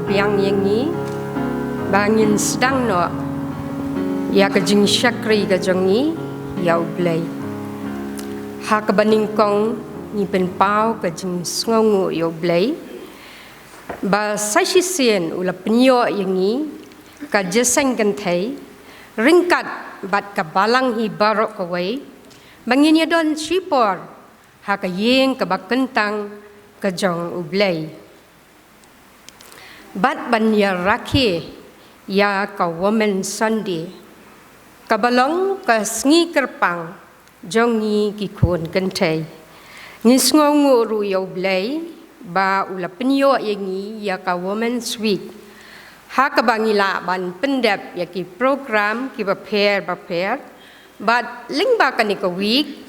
biang yang ni bangin sedang no ya ke jing syakri ke jong ni ya U Blei ha ke baning kong ni pen pau ke jing sngongu ya U Blei ba sai shi sien ula penyo yang ni ka jeseng kan thai ringkat bat ka balang hi barok ka wei bangin ya don shipor ha ka yeng ka bakentang ka jong U Blei bat ban ya rakhi ya ka woman Sunday ka balong ka sngi kerpang jong ni ki khon kan thai ni sngongu ru ya U Blei ba ula penyo yang ni ya ka women's week ha ka bangila ban pendap ya ki program ki prepare but ling ba ka ni ka week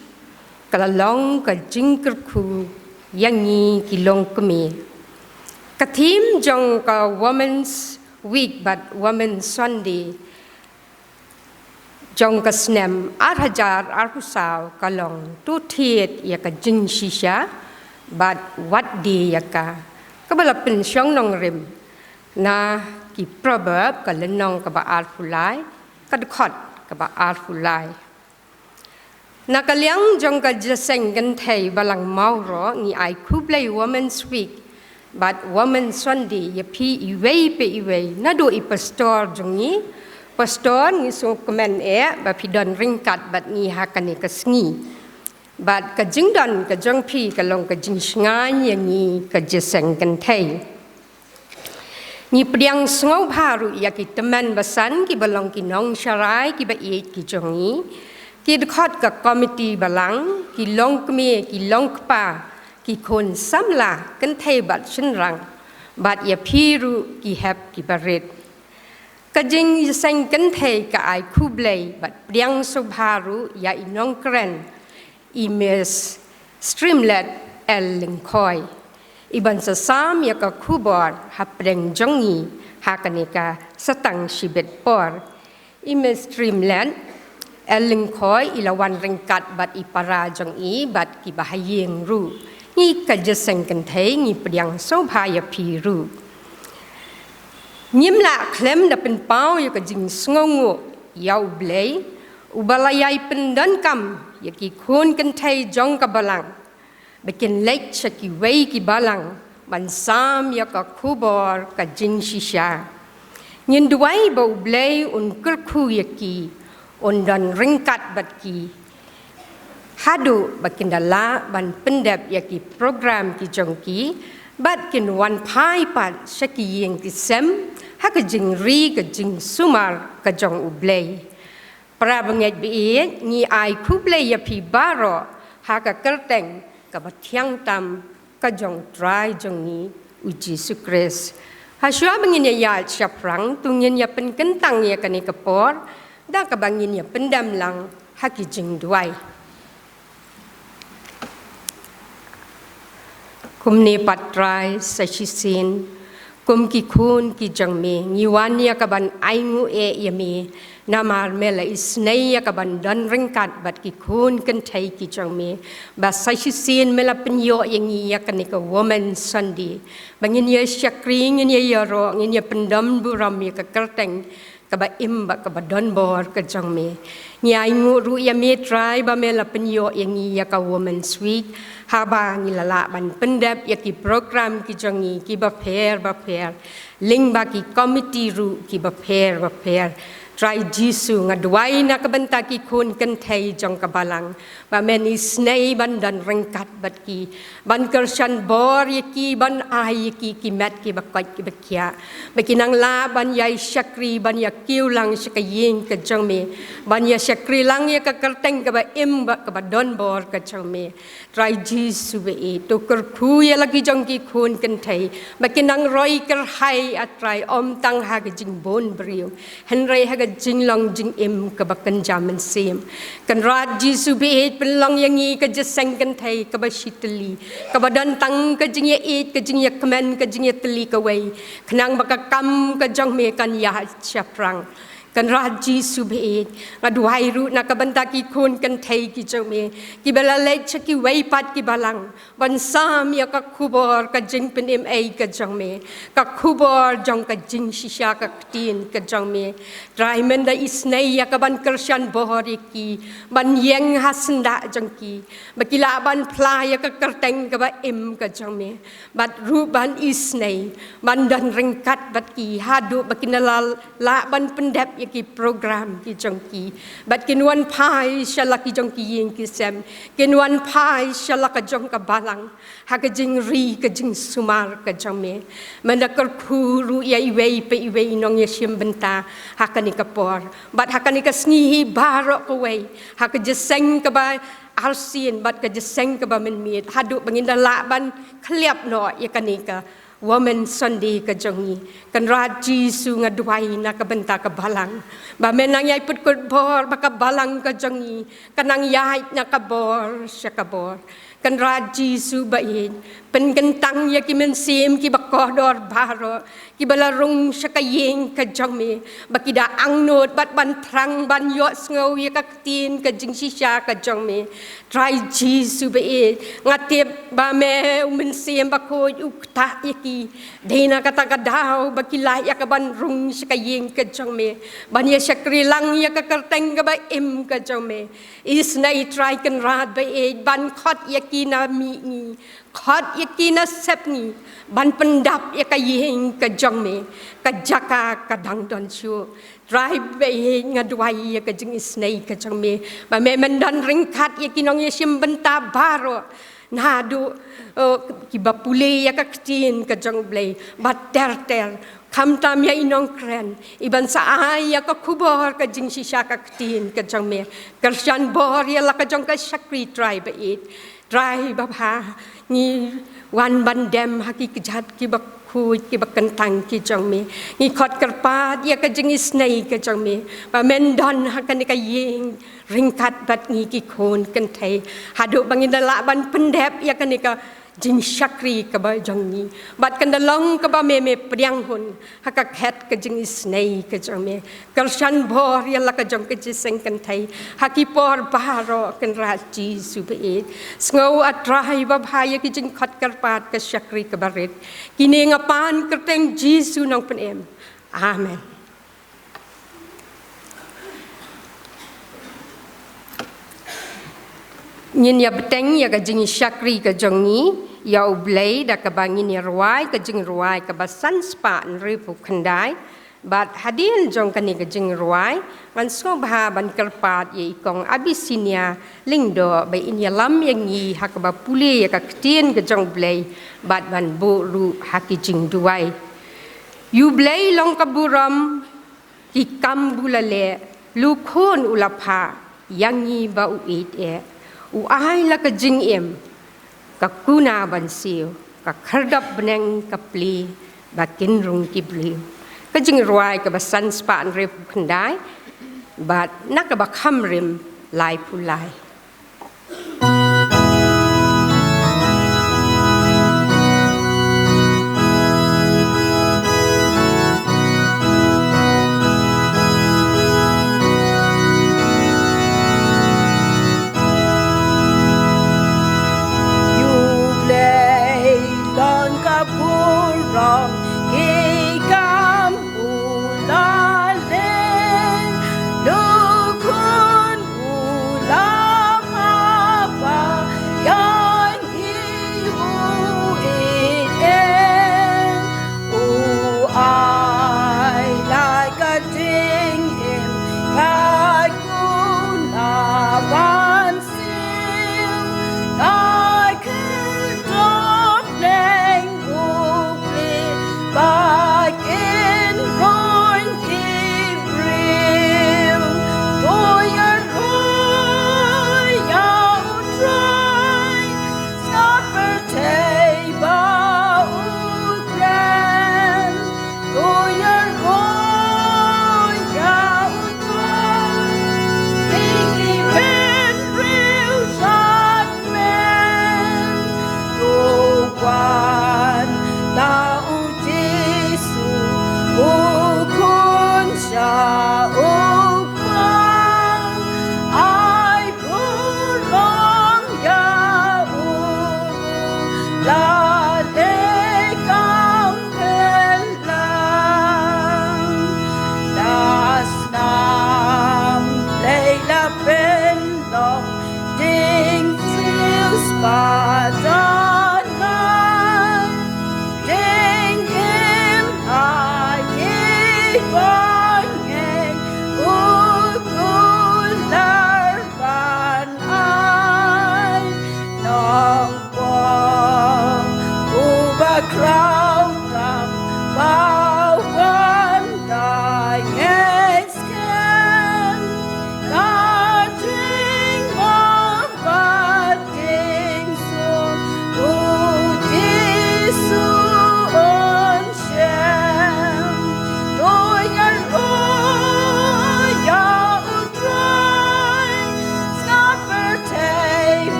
ka long ka kyrkhu yang ni ki long kemi ka theme jong ka women's week but women's Sunday jong ka snem 8,000 arhusaw ka long tu thiet ya ka jing shisha but what day ya ka bala pen syong nong rim na ki proverb ka lenong ka ba arfulai ka khot ka ba arfulai na ka liang jong ka jaseng kan thai balang Mawroh ni I Blei women's week but women's Sunday ya pi iwei na do I pastor jong ni pastor ni so komen ba pi don ringkat bat ni ha ka ni ka sngi but ka jing don ka jong pi ka long ka jing ngai yang ni ka jaseng kan thai ni priang sngewbha ru ya ki teman basan ki balong ki nong sharai ki ba e ki jong ni ki khot ka committee balang ki long kme ki long kpa ki khon samla kan thai bat shin rang bat ya phi ru ki hap ki baret ka jing sang kan thai ka I Blei bat priang sobha ru ya I nongkren I Miss Streamlet L Lyngkhoi iban sa sam ya ka khubor ha preng jong ni ha kanika satang shibet por I Miss Streamlet L Lyngkhoi ilawan ringkat bat I para jong I bat ki bahayeng ru ni ka jaseng kan thai ni priang sobha ya pi ru nyim la klem da pen pau ya ka jing sngongu ya U Blei ubalayai pen dan kam ya ki khon kan thai jong ka balang bikin lek cha kiwei ki balang ban sam ya ka khubor ka jing shisha nyin duai ba U Blei Un kyrkhu ya ki on dan ringkat bat ki hadu bakin dala ban pendap ya ki program ki jong ki bat kin wan pai pat shaki yeng ki sem ha ka jing ri ka jing sumar ka jong U Blei pra bangeit bi ni I Blei ya pi baro ha ka kerteng ka bathyang tam ka jong trai jong ni U Jesus Christ ha shwa bangin ya chaprang tungin ya pen kentang ya kani kapor da ka bangin ya pendam lang ha ki jing duai kumni patrai sachisin kum ki khun ki jangme ngiwan ya ka ban aingu e yami namar mela isnei ya ka ban dan ringkat bat ki khun kan thai ki jangme ba sachisin mela penyo yang ya ka ni ka woman Sunday bangin ya syakri ngin ya ro ngin ya pendam buram ya ka kerteng ka ba imba ka ba don bor ka jangme nyai ngu ru ya me try ba mela penyo yang ya ka woman sweet haba ngilala ban pendap ya ki program ki jongi ki ba pair ling ba ki committee ru ki ba pair try jisu ngadwai na kabanta ki khon kan thai jong ka balang ba men isnei ban dan ringkat bat ki ban kershan bor ya ki ban ai ki mat ki ba kai ki ba kya ba ki nang la ban yai syakri ban ya kiu lang syakaying ka jong me ban ya syakri lang ya ka kerteng ka ba im ba ka ba don bor ka jong me try jisu be to kyrkhu ya lagi jong ki khon kan thai ba ki nang roi ker hai at try om tang ha ka jing bon briu hen rei ha jing long jing im ka bakan jaman sim kan rat jisu be pen long yang i ka jaseng kan thai ka ba shitli ka ba dan tang ka jing ya it ka jing ya kmen ka jing ya tli ka wei khnang ba ka kam ka jong me kan ya chaprang กันราจีสุเบดมาดูให้รู้นักบันตากีคนกันไทยกิจเมกิเบลาเล็กชกิไว้ปัดกิบาลังวันสามีกับคูบอร์กับจิงเป็นMAกับจังเมกับคูบอร์จังกับจิงชิชากับตีนกับจังเมไตรมันได้อิสเนียกับบันกระชันบอริกีบันยังฮัสนดาจังกีบักิลาบันพลายกับกระเตงกับบันกับจังเมบัดรูบันอิสเนียบันดันริงกัดบัดกีฮาดูบักินละบันเป็นเด็บki program ki jongki but kinwan pai shala ki jongki yin ki sem kinwan pai shala ka jong ka balang ha ka jing ri ka jing sumar ka jame mandakar khuru ya iwei pe iwei nong ya sim benta ha ka ni ka por but ha ka ni ka sngi baro ko wei ha ka jeseng ka ba arsin but ka jeseng ka ba men miet hadu bangin da la ban khliap no ya ka ni ka Woman Sunday ka jongi kan raji su ngadwai na ka benta ka balang ba menang yai put kut bor ba ka balang ka jongi kanang yai na ka bor sya ka bor kan raji su ba in pen gentang ya ki men sim ki ba kodor baro ki balarung sya ka yeng ka jongmi ba ki da ang not bat ban prang ban yo sngo ya ka tin ka jing shisha ka jongmi try ji su ba in ngatep ba me men sim ba ko ukta ya ki Dina kata kadau bakilah ya ka ban rung sya ka yeng ka jongme ban ya syakri lang ya ka kerteng ka ba im ka jongme is na I try kan rat ba e ban khot ya ki na mi ni khot ya ki na sep ni ban pendap ya ka yeng ka jongme ka jaka ka dang don chu try ba e ngadwai ya ka jing is na ka jongme ba me mendan ringkat ya ki nong ya sim benta baro Nadu kibapule ya kaktin ka jong blei bat ter kam tam ya nongkren iban sa ay ya ka kubor ka jing shisha kaktin ka jong me kershan bor ya la ka jong ka shakri tribe it tribe ha ni wan bandem haki kejat ki bakhu ki bakentang ki jong me ni khot karpat ya ka jing isnei ka jong me ba mendon ha ka ni ka yeng ringkat bat ni ki kon kan thai hadu bangin la ban pendep ya kan ni ka jing shakri ka ba jong ni bat kan dalong ka ba me priang hun ha ka khet ka jing isnei ka jong me karshan bor ya la ka jong ka jiseng kan thai ha ki por baro kan ra ji su be it sngo atrai ba bhaya ki jing khot karpat ka shakri ka barit kini ngapan kerteng ji su nong pen em amen Ngin ya beteng ya ka jing syakri ka jongi ya U Blei da ka bangin ya ruai ka jing ruai ka basan spa nri pu khandai bat hadin jong ka ni ka jing ruai ngan sngewbha ban kerpat ye ikong Abisinia lingdo ba in ya lam yang yi ha ka ba pule ya ka ktien ka jong Blei bat ban bu ru ha ki jing duai U Blei long ka buram ki kam bulale lu khon ulapha yang yi ba u it e Uai la ka jing em ka kuna ban siu ka khardap beneng ka pli ba kin rung ki bli ka jing ruai ka basan span re khandai bat nak ka ba kham rim lai pu lai La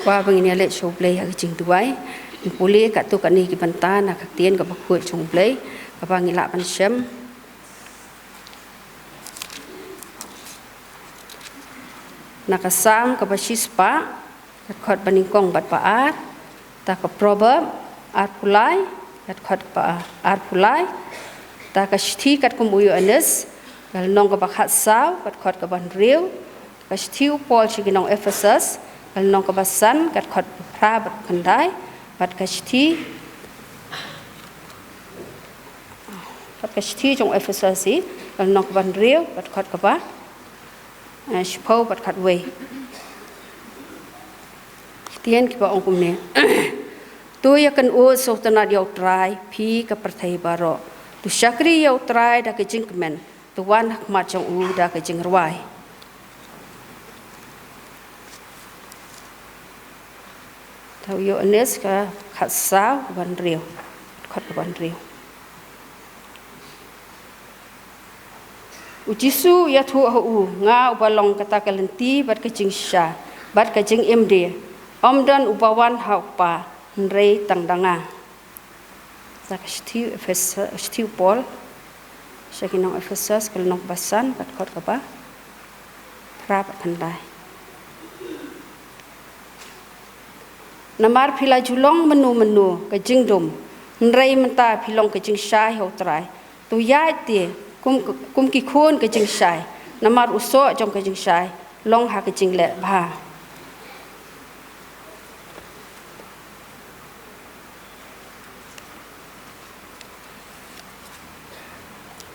qua bangin le show play ha jing tuai puli kat tu kat ni ki banta na kak tien ka bakut chung play ka bangila ban shem nakasam ka basispa kat khot baningkong bat paat ta ka proverb art pulai kat khot pa art pulai ta ka shthi kat kumuyo anes kal nong ka bakhat saw kat khot ka ban riu ka shthi pol chiginong Ephesus kal nong ka basan kat khot pra bat khandai bat ka shthi trong Ephesus si kal nong ka ban riu bat khot ka ba shpo bat khat we tien ki ba ong kum ne tu ya kan u so tanat yau trai phi ka prathai baro tu shakri yau trai da ke jingmen tu wan ma chong u da ke jing rwai thau yo anes ka khat saw ban riu khat ban riu ujisu ya thu hu nga ubalong kata kalenti bat ke jing sha bat ke jing md omdan ubawan haupa rei tangdanga zakshtiu Ephesus shtiu pol shakinong Ephesus kalnong basan kat khot ka ba rap khandai namar phila julong menu ka jingdum rei menta philong ka jing shai ho trai tu yai ti kum ki khon ka jing shai namar uso jong ka jing shai long ha ka jing le bha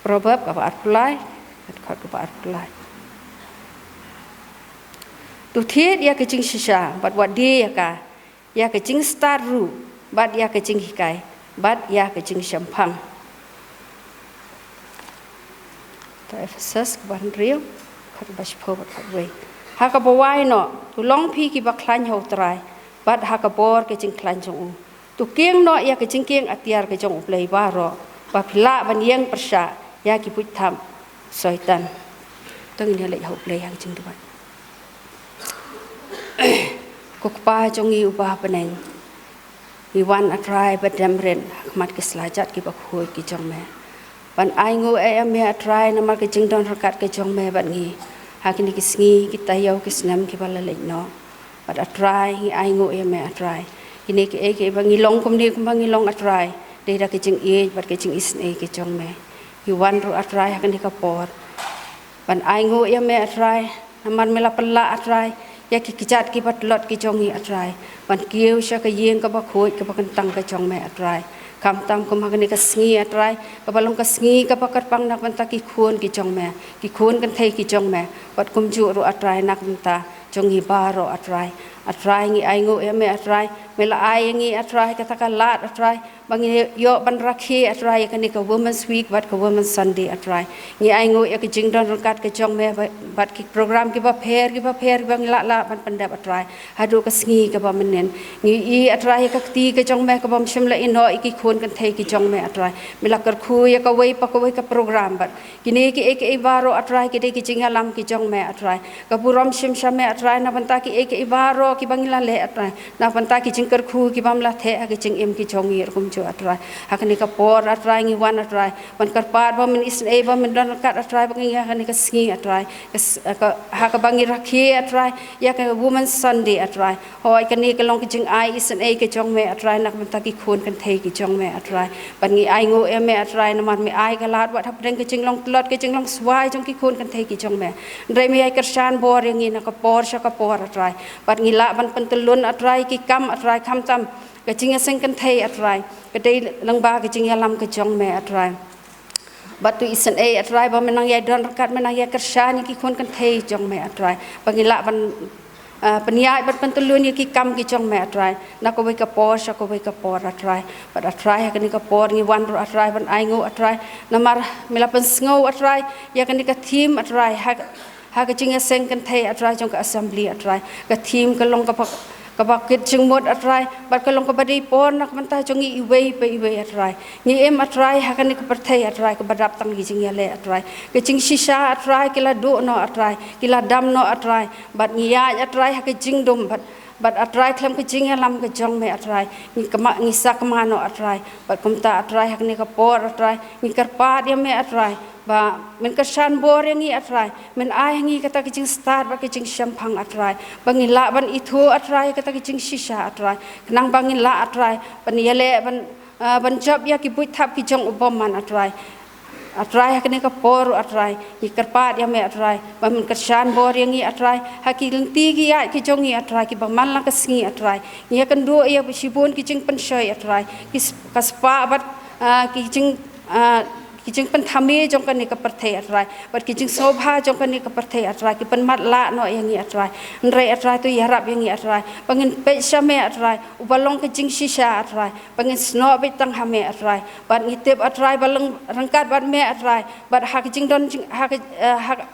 proverb ka ba pulai kat khot ka ba pulai tu thiet ya ka jing shisha bat wat de ya ka jing star ru bat ya ka jing hikai bat ya ka jing shampang ta Ephesus ban riu khat ba shpo bat khat we ha ka bawai no tu long phi ki ba khlan ho trai bat ha ka bor ka jing khlan jong tu kieng no ya ka jing kieng atiar ka jong play ba ro ba phila ban yeng persha ya ki put tham soitan tang ni le ho play hang jing tu ba kokpa jong i uba paneng i wan atrai ba demren mat ki slajat ki ba khoi ki jong me ban ai ngo e me atrai na mar ki jing don rakat ki jong me ban ngi ha ki ni ki sngi ki tayaw ki snam ki ba la le no bat atrai hi ai ngo e me atrai ki ni ki e ki ba ngi long kum ni kum ba ngi long atrai de da ki jing e bat ki jing is e ki jong me hi wan ru atrai ha ki ni ka por ban ai ngo e me atrai na man me la palla atrai ya ki kijat ki bat lot ki jong hi atrai ban kieu sha ka yeng ka ba khoi ka ba kan tang ka jong me atrai kam tam ko ma ni ka sngi atrai ka balong ka sngi ka ba kat pang nak ban ta ki khon ki jong me ki khon kan thei ki jong me bat kum ju ru atrai nak ta jong hi ba ro atrai ngi ai ngo e me atrai me la ai ngi atrai ka ta ka lat atrai bang yo ban rakhi atrai ka ni ka women's week bat ka women's sunday atrai ngi ai ngo e ka jing don kat ka jong me bat ki program ki ba pher bang la ban pandap atrai hadu ka sngi ka ba menen ngi i atrai ka ti ka jong me ka bam shim la ino ki khon kan thei ki jong me atrai me la kyrkhu ya ka wei ka program bat kini ki e baro atrai ki de ki jingalam ki jong me atrai ka buram shim shame atrai na ban ta ki e baro ki bangila le atrai na ban ta ki jing kyrkhu ki bam la the ki jing em ki jong ir kum chu atrai hakani ka por atrai ngi wan atrai ban kar par ba min is e ba min don kat atrai ba ngi hakani ka sngi atrai ka ha ka bangi rakhi atrai ya ka woman sunday atrai hoi ka ni ka long ki jing ai is e ki jong me atrai nak ban ta ki khon kan thei ki jong me atrai ban ngi ai ngo e me atrai na man me ai ka lat wat hap deng ki jing long tlot ki jing long swai jong ki khon kan thei ki jong me dre me ai kershan bor yang ngi na ka por sha ka por atrai ban ngi la ban pentelun atrai ki kam atrai kham tam ka jingiaseng kan thei atrai ka dei lang ba ka jingialam ka jong me atrai batu isen e atrai ba menang ya don rakat menang ya kershan ki khon kan thei jong me atrai ban ngi la ban peniai bat pentelun ki kam ki jong me atrai na ko wei ka por sha ko wei ka por atrai bat atrai ka ni ka por ngi wan ro atrai ban ai ngo atrai namar mela pen sngo atrai ya ka ni ka thim atrai ha ka jingiaseng kan thei atrai jong ka assembly atrai ka thim ka long ka ka ba kit jing mod atrai bat ka long ka badi pon nak man ta jong i wei atrai ngi em atrai ha ka ni ka perthei atrai ka badap tang gi jing ya le atrai ka jing shisha atrai ki la do no atrai ki la dam no atrai bat ngi ya atrai ha ka jing dum bat bat atrai klem ke jing lam ke jong me atrai ni kama ni sakma no atrai bat kumta atrai hak ni ka por atrai ni karpa dia me atrai ba men kesan bor yang ni atrai men ai ngi kata kijing start ba kijing syampang atrai bangin la ban itu atrai kata kijing sisa atrai kenang bangin la atrai ban yele ban job ya ki buit thap ki jong uboman atrai atrai hak ni ka por atrai ni karpa dia me atrai ba men kesan bor yang ni atrai haki lenti ki ya ki jong ni atrai ki bang man la ka singi atrai ni akan do ya sibun kijing pensoi atrai ki kaspa bat kijing kijing pen thame jong kan ni ka parthe atrai bat kijing sobha jong kan ni ka parthe atrai ki pen mat la no yang ni atrai nrei atrai tu yarap yang ni atrai pangin pe shame atrai ubalong kijing sisa atrai pangin sno be tang hame atrai bat ngitep atrai balong rangkat bat me atrai bat ha kijing don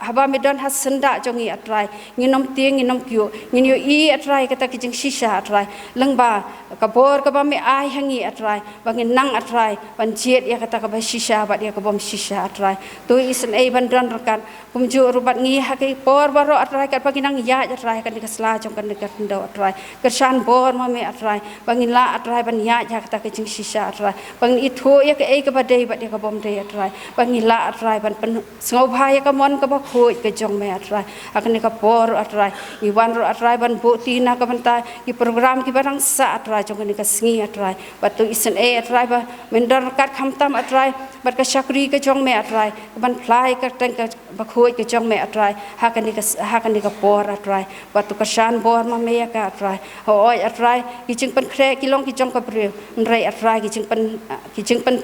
ha ba me don ha senda jong ni atrai nginom tieng nginom kyu nginyo I atrai kata kijing sisa atrai lengba kabor ka ba me ai hangi atrai bangin nang atrai ban jet ya kata ka ba sisa bat ya bom sisa atrai tu isen ai bandran rakan kumju rubat ngi haki por baro atrai kat paginang ya atrai kan dikasla jong kan dekat ndo atrai kersan bor mame atrai bangin la atrai ban ya kata kijing sisa atrai bangin itu ya ke ai ka badai bat ya ka bom dei atrai bangin la atrai ban pen sngewbha ya ka mon ka ba khoi ke jong me atrai akan ni ka por atrai I wan ro atrai ban bu tina ka banta ki program ki barang sa atrai jong ni ka sngi atrai batu isen ai atrai ba mendar kat khamtam atrai bat ka kri ke jong me atrai ban plai ka teng ka bakhoi ke jong me atrai hakan ni ka por atrai batu kasan bor ma me ka atrai hoi atrai ki jing pen kre ki long ki jong ka bre nrei atrai ki jing pen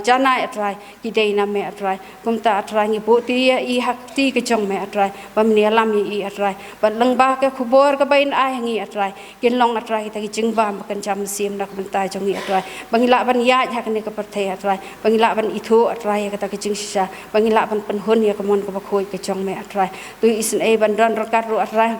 jana atrai ki dei na me atrai kumta atrai ni bu ti I hak ti ke jong me atrai bam ni alam I atrai bat lengba ke khubor ka bain ai ngi atrai kin long atrai ta ki jing ba makan jam sim nak bentai jong ni atrai bangila ban ya hakan ni ka parthe atrai bangila ban itu atrai kata kijing sisa bangila ban penhun ya kemon ka bakhoi ke jong me atrai tu isen ai ban don rakat ru atrai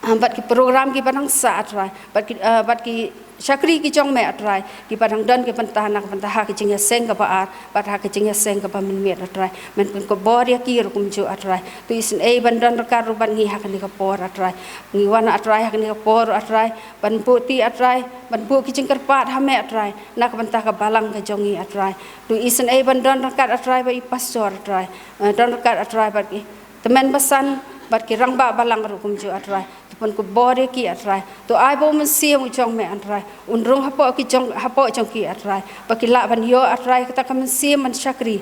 bat ki program ki banang sa atrai bat ki sakri ki jong me atrai ki banang don ki pentanak pentaha ki jingiaseng ka baat bat ha ki jingiaseng ka min me atrai men kun ko bor ya ki ru kumju atrai tu isen ai ban don rakat ru ban ngi ha kan ka por atrai ngi wana atrai ha kan ka por atrai ban puti atrai ban bu ki jing karpat ha me atrai nak bantah ka balang ka jongi atrai tu isen ai ban don rakat atrai ba I pastor atrai don rakat atrai bat ki temen basan bat ki rangba balang ru kumju atrai pun ko bore ki atrai to ai bo men siam jong me atrai unrung hapo ki jong ki atrai bakila ban yo atrai kata ka men siam man sakri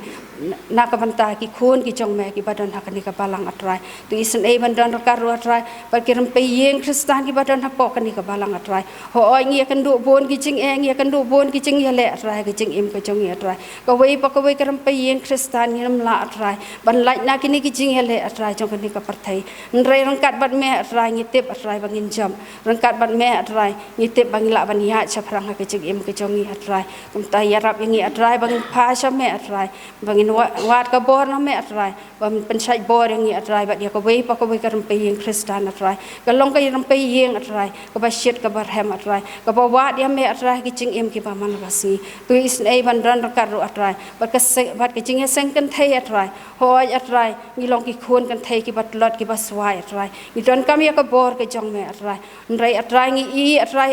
na ka banta ki khun ki jong me ki badan hakani ka balang atrai tu isen ai ban don ka ru atrai ba ki ram pe yeng kristan ki badan hapo kani ka balang atrai ho oi ngi kan du bon ki jing e ngi kan du bon ki jing ya le atrai ki jing im ka jong atrai ka wei ka ram pe yeng kristan ni ram la atrai ban lai na ki ni ki jing ya le atrai jong kani ka parthai nrei rangkat bat me atrai ngi tip atrai bangin jam rangkat bat me atrai ngitip bangila ban ya chaprang ha ke jing im ke jongi atrai kumta yarap yangi atrai bangin pha cha me atrai bangin wat ka bor na me atrai bam pensai bor yangi atrai bat ya ko wei ka ram pe yeng kristan atrai ka long ka ram pe yeng atrai ka ba shit ka bar hem atrai ka ba wat ya me atrai ki jing im ki ba man basi tu is ei ban ran rakat ru atrai bat ka jing seng kan thei atrai hoi atrai ni long ki khun kan thei ki bat lot ki ba swai atrai ni don kam ya ka bor ke jong me atrai nrei atrai ngi I atrai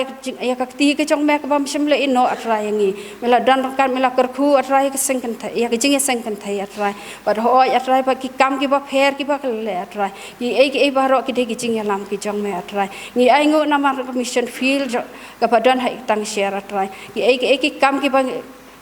ya ka ti ke jong me ka bam shimle ino atrai ngi mela dan kan mela kyrkhu atrai ka seng kan thai ya ka jing seng kan thai atrai bat hoi atrai ba ki kam ki ba pher ki ba le atrai ki ei ba ro ki de ki jing lam ki jong me atrai ni ai ngo na ma mission field ka badan hai tang share atrai ki ei ki kam ki ba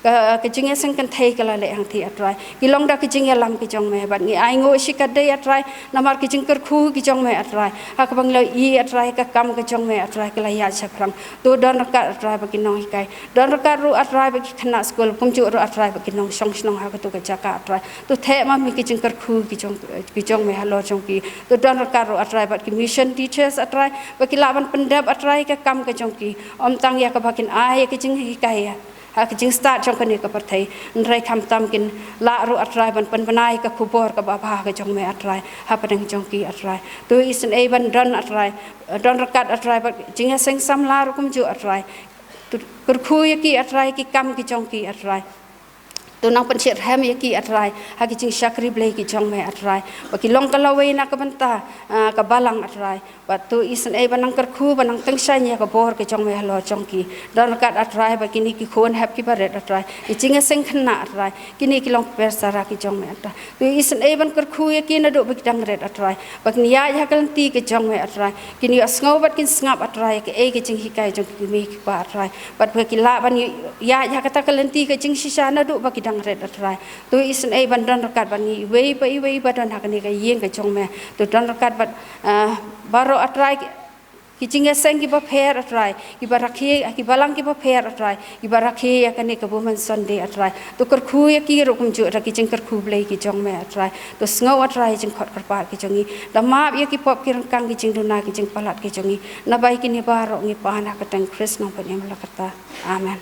ke jingiaseng kan thei kala le hang thi atrai ki long da ki jing lam ki jong me bat ngi ai ngo sikat de atrai namar ki jing kyrkhu ki jong me atrai ha ka bang lo I atrai ka kam ka jong me atrai kala ya chaprang tu don rakat atrai ba ki nong kai don rakat ru atrai ba ki khana school kumju ru atrai ba ki nong song ha ka tu ka jaka atrai tu the ma mi ki jing kyrkhu ki jong me halo jong ki tu don rakat ru atrai ba ki mission teachers atrai ba ki laban pendap atrai ka kam ka jong ki om tang ya ka ba kin ai ki jing hi kai ha ki jing start jong kan ni ka parthai nrei kham tam kin la ru atrai ban pan banai ka khubor ka ba bha ka jong me atrai ha padang jong ki atrai tu isen ei ban don atrai don rakat atrai ba jingiaseng sam la ru kum ju atrai tu kyrkhu ya ki atrai ki kam ki jong ki atrai tu nang pencet ham yaki atrai haki jing syakri blai ki jong me atrai baki long kalawai na ka banta ka balang atrai batu isen banang kyrkhu banang tengsanya ka bor ki jong me lo jong ki don kat atrai baki ni ki khon hap ki baret atrai ki jingiaseng khna atrai kini ki long persara ki jong me atrai tu isen ban kyrkhu yaki na do baki dang ret atrai baki ni ya kalanti ki jong me atrai kini sngewbha kin sngap atrai ki ki jing hikai jong ki mi ki pa atrai bat baki la ban ya kata kalanti ki jing sisa na do baki dang ret atrai tu isen ban don rakat ban ni wei ba don hakani ka yeng ka jong me tu don rakat bat baro atrai ki jingiaseng ki ba pher atrai ki barakhi ki balang ki ba pher atrai ki barakhi yakani ka buman sunday atrai tu kyrkhu ya ki rokum ju ra ki jing kyrkhu blai ki jong me atrai tu sngau atrai jing khot karpat ki jongi lamap ya ki pop ki rangkang ki jing duna ki jing palat ki jongi na bai ki ni baro ngi pana ka tang kris nong panyam lakata amen.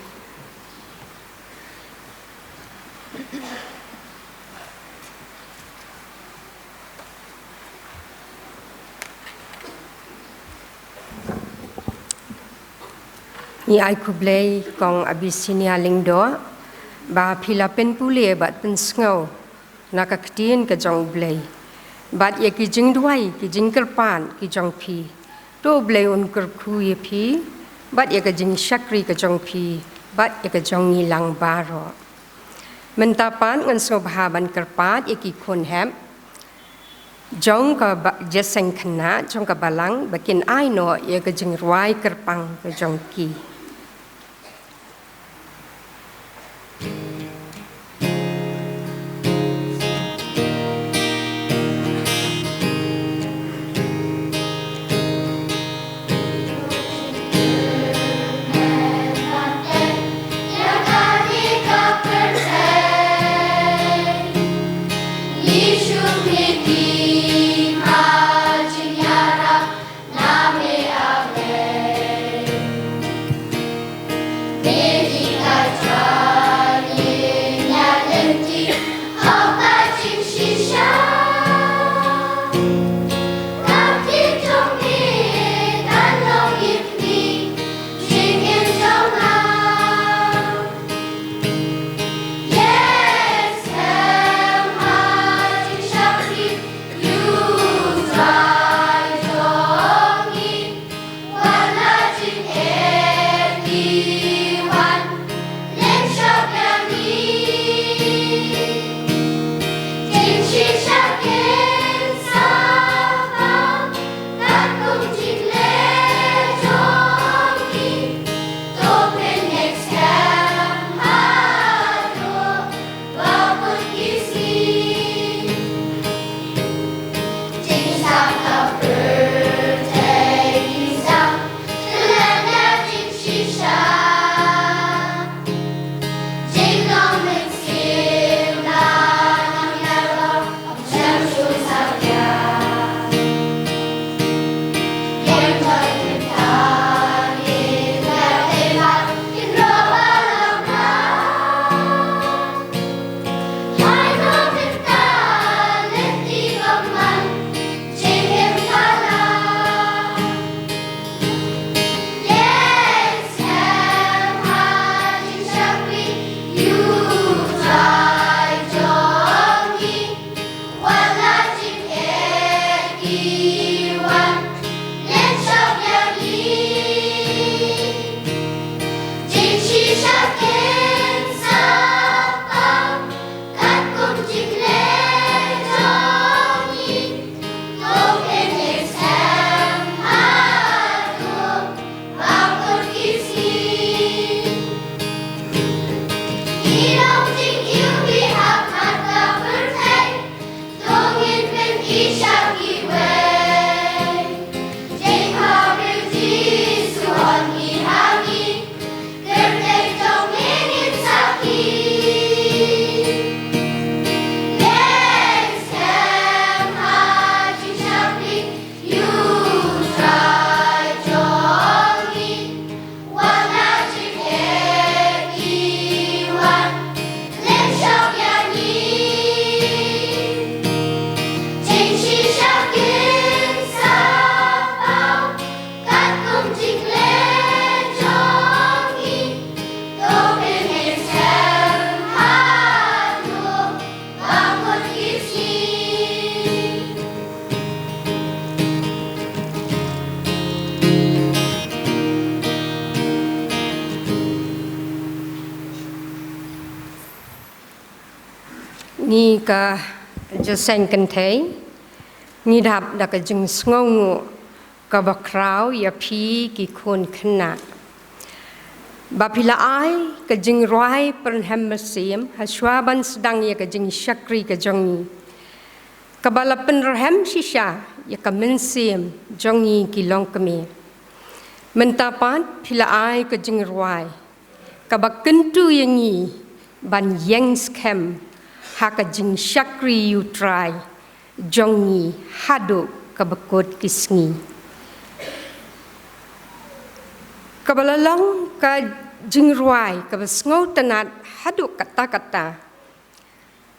Ni ai ku blai kong abisinia lingdo ba Philippine pule bat pen sngau na ka ktien ka jong blai bat ye ki jing duai ki jing kerpan ki jong phi to blai un kyrkhu ye phi bat ye ka jing syakri ka jong phi bat ye ka jong ni lang baro mentapan ngan sngewbha ban kerpat ye ki khon hap jong ka jeseng khna jong ka balang bakin ai no ye ka jing ruai kerpang ka jong ki ni ka jaseng kan thei ni dap da ka jing sngongu ka ba krau ya phi ki khon khna ba phila ai ka jing roi per hem sim ha shwaban sedang ya ka jing shakri ka jongi ka bala pen hem shisha ya ka men sim jongi ki long kami mentapan phila ai ka jing roi ka ba kentu yangi ban yang scam ha ka jing shakri you try jongi hadu ka bakot kisngi ka balalong ka jing ruai ka basngau tanat hadu kata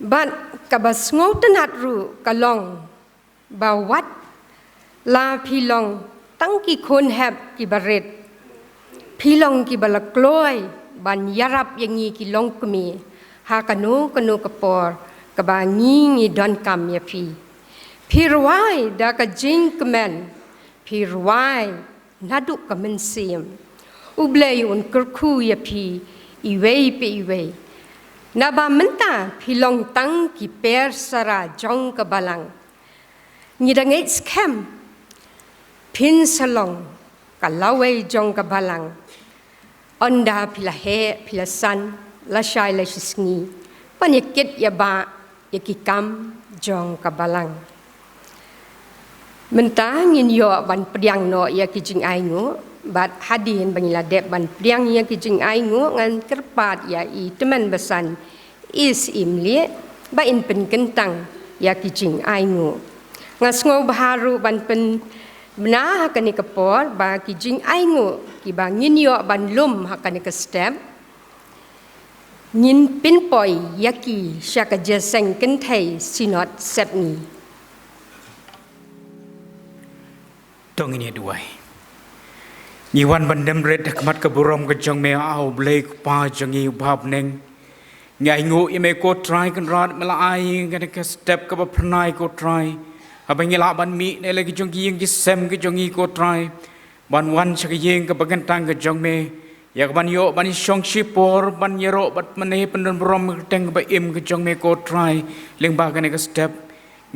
ban ka basngau tanat ru ka long ba wat la philong tang ki khon hab ki baret philong ki balakloi ban yarap yangi ki long kmi ha kanu kapor ka ba ngi don kam ya phi ruai da ka jing kemen phi ruai nadu ka men sim U Blei Un kyrkhu ya phi iwei na ba menta philong tang ki per sara jong ka balang ni da ngei scam pin salong ka lawe jong ka balang onda phila he phila san la shai la shisngi panikit ya ba ya ki kam jong ka balang menta ngin yo ban priang no ya ki jing ai ngo bat hadin bangila dep ban priang ya ki jing ai ngo ngan kerpat ya I teman besan is imlie ba in pen kentang ya ki jing ai ngo ngas ngo baharu ban pen bna hakani kapor ba ki jing ai ngo ki ba ngin yo ban lum hakani ka step ngin pin poi ya ki shaka jaseng ken thai sinot sepni tong ini duai ni wan bandem red khmat ka burom ka jong me au blei pa jong I bhap neng ngai ngu I me ko try kan rat mala ai kan ka step ka ba phnai ko try abangila ban mi ne le ki jong ying ki sem ki jong I ko try ban wan chak ying ka bagan tang ka jong me ya ban yo ban shong shi por ban yero bat mane pendon burom teng ba im ka jong me ko try leng ba kan ka step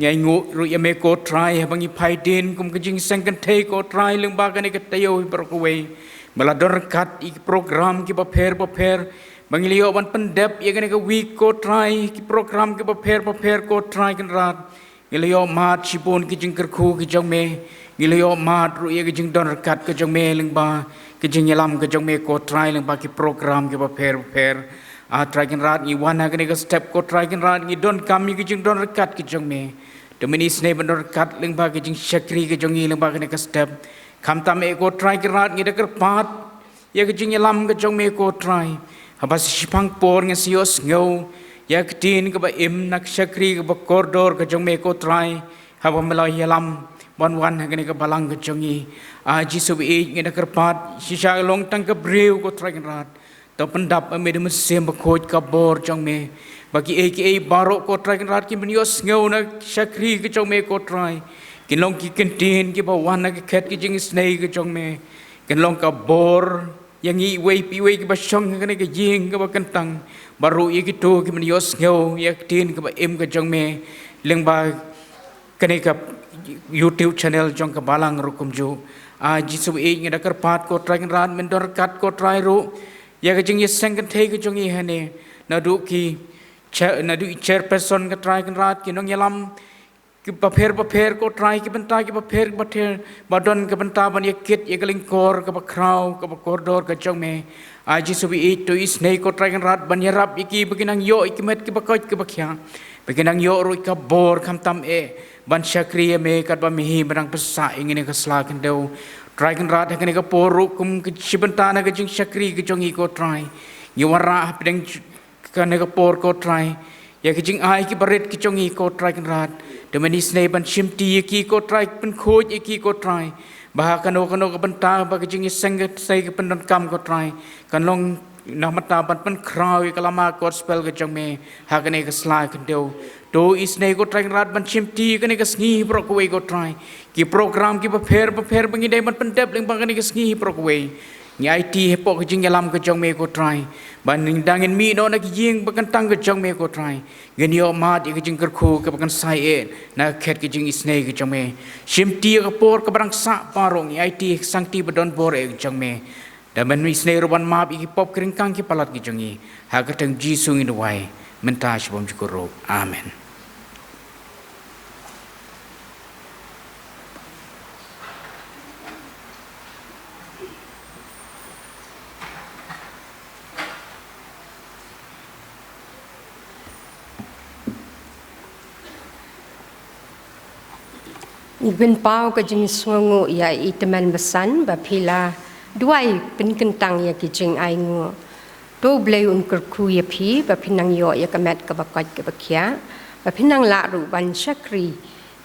ngai ngu ru ya me ko try bangi phai din kum ka jing sang kan thei ko try leng ba kan ka tayo per ko we mala dor kat I program ki ba pher bangi lio ban pendep ya kan ka week ko try ki program ki ba pher ko try kan rat ngilio mat sipon ki jing kyrkhu ki jong me ngilio mat ru ya ki jing dor kat ka jong me leng ba ki jing yalam ka jong me ko try leng ba ki program ki ba pher a try kan rat ni wana kan ka step ko try kan rat ni don kam ki jing dor kat ki jong me Domini snei bandor kat leng ba ki jing shakri ki jong I leng ba kan ka step kham tam e ko try ki rat ngi da pat ya ki jing yalam ka jong me ko try habas sipang por ngi sios ngau ya ki tin ka ba im nak shakri ka ba koridor ka jong me ko try haba melai yalam wan kan ka balang ka jong I a jisu e ngi da pat shisha long tang ka breu ko try kan rat to pendap me de sem ba khoj ka bor jong me bagi aka barok ko try kan rat ki benios ngau na shakri ki jong me ko try kin long ki kentin ki ba wan na ki khet ki jing snei ki jong me kin long ka bor yang I wei pi wei ki ba shong kan ka jing ka ba kentang baru I ki to ki benios ngau ya tin ka ba im ka jong me leng ba kan ka YouTube channel jong ka balang rukum ju a jisu e ngi da pat ko try kan rat men dor kat ko try ru ya ka jing yeseng kan thei ki jong I hane na du ki chairperson ka try kan rat ki nong yalam ki pa pher ko try ki banta ki pa pher badon ka banta ban yakit yagaling kor ka pa kraw ka pa koridor ka jong me aji subi it to is nei ko try kan rat ban yarap iki beginang yo iki met ki pa koit ki pa khya beginang yo ro ka bor kham tam e ban shakri me kat ba mi barang pesa ingin ka sla kan deu try kan rat kan ka poru kum ki chibanta na ka jing shakri ki jong I ko try ni wara pedeng kan ka por ko try ya ki jing ai ki baret ki jong I ko try kan rat de mani snei ban shimti ki ko try pen khoj ki ko try bah kano ka banta ba ki jing seng sai ki pen kam ko try kan long na mata ban pen kraw ka lama gospel ka jong me ha kan ka sla kan deu to is nei ko try kan rat ban shimti kan ka sngi pro ko we ko try ki program ki ba pher bangi dai ban pen dep leng ba kan ka sngi pro ko we ngai ti hepok jing yalam ke jong me ko try ban ning dangin mi no nak jing bakan tang ke jong me ko try gen yo ma di ke jing kyrkhu ke bakan sai e na khet ke jing isne ke jong me shim ti ke por ke barang sa parong ngai ti sang ti bedon bor e jong me dan men isne roban ma bi pop kring kang ki palat ke jong i ha ke tang jisu in wai menta shbom jukuro amen. Ibn pau ka jing sungu ya iteman besan bapila duai pen kentang ya ki jing ai ngo do blei un kyrkhu ya phi bapinang yo ya kamet ka bakot ka bakhya bapinang la ru ban shakri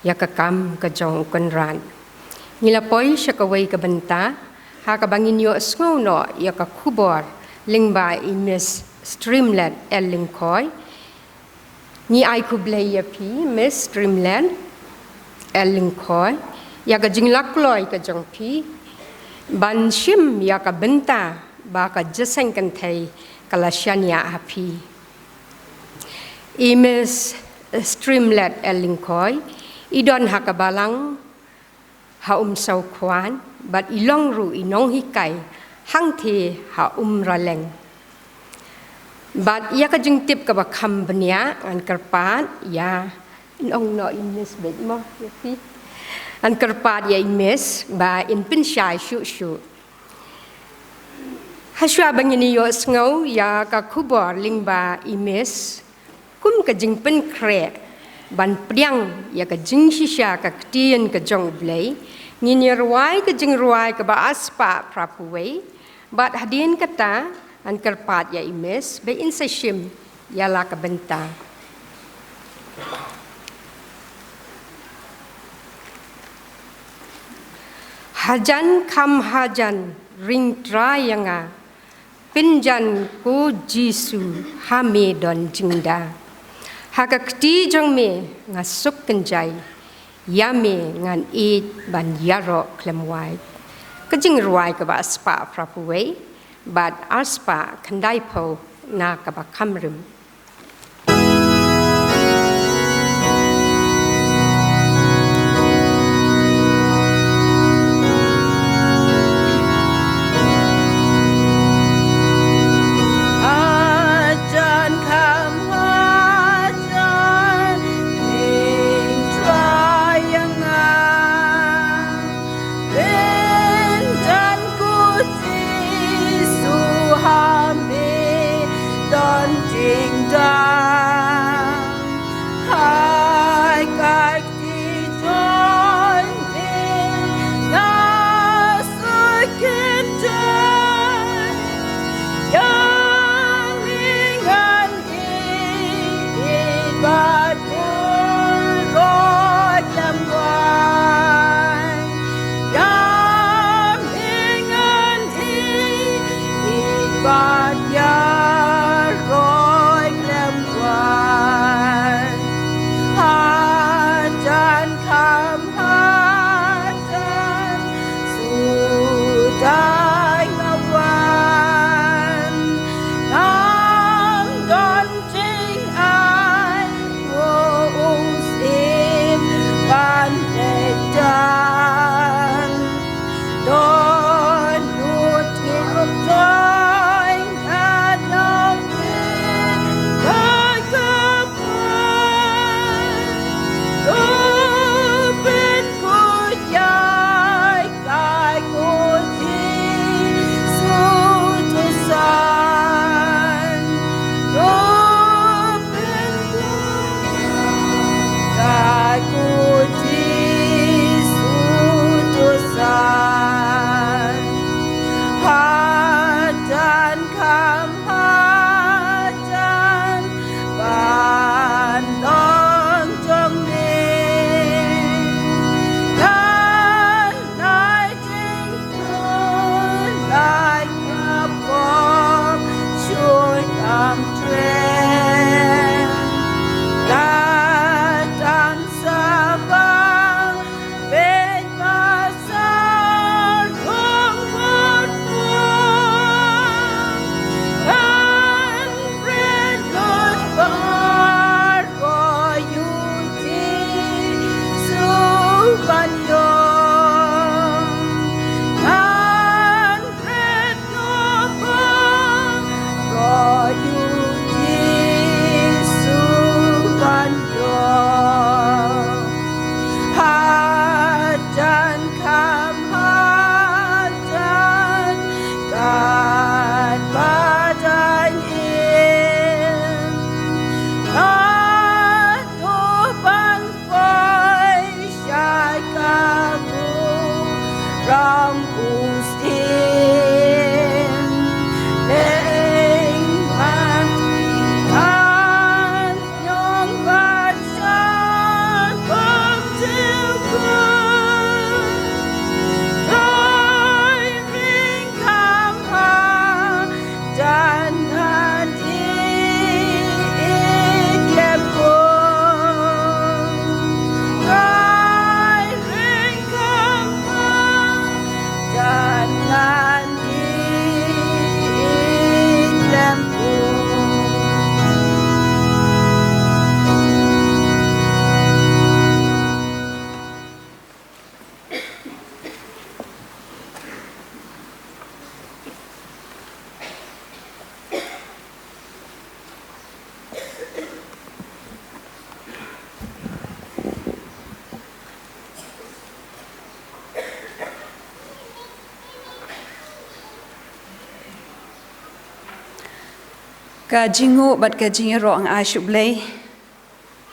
ya ka kam ka jong kon ran nila poi shakawai ka banta ha ka bangin yo sngo no ya ka khubor lingba I Miss Streamlet L Lyngkhoi ni ai ku blei ya phi Miss Streamlet L Lyngkhoi ya ka jing lakloi ka jong phi ban shim ya ka benta ba ka jaseng kan thai kala shania happy I Miss Streamlet L Lyngkhoi idon ha ka balang ha sau kwan but ilong ru inong hikai hang the ha raleng but ya ka jing tip ka ba kham bania an karpat ya ông nội miss bệnh mà phi anh kerpat ya miss ba in pin shai shu shu haswa bangini yo sngau ya ka khubor lingba miss kum ka jing pin kre ban priang ya ka jing shisha ka tien ka jong blei ni ruai ka jing ruai ka ba aspa prapuwei bat hadin kata an kerpat ya miss ba in sashim ya la ka benta hajan kam hajan ring trayanga pinjan ko jisu hame don jingda hakakti jong me ngasuk kenjai yame ngan it ban yaro klemwai kajing ruai ka ba spa prapuwei but aspa kandai po na ka ba kamrim Jing ka jingu bat ka jingiro ang asyub lay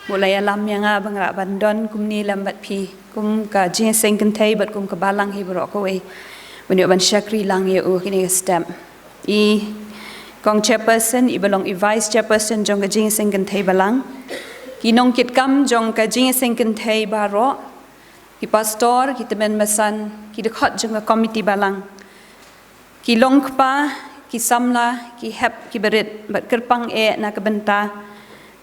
mulai alam yang bangra bandon kum ni lambat pi kum ka Jingiaseng kentai bat kum ka balang hi bro ko we when ban shakri lang ye u kini stem I kong chairperson I belong I vice chairperson jong ka Jingiaseng kentai balang ki nong kit kam jong ka Jingiaseng kentai baro ki pastor ki temen masan ki de khot jong ka committee balang ki longkhpa ki samla ki hep ki berit bat kerpang na ka benta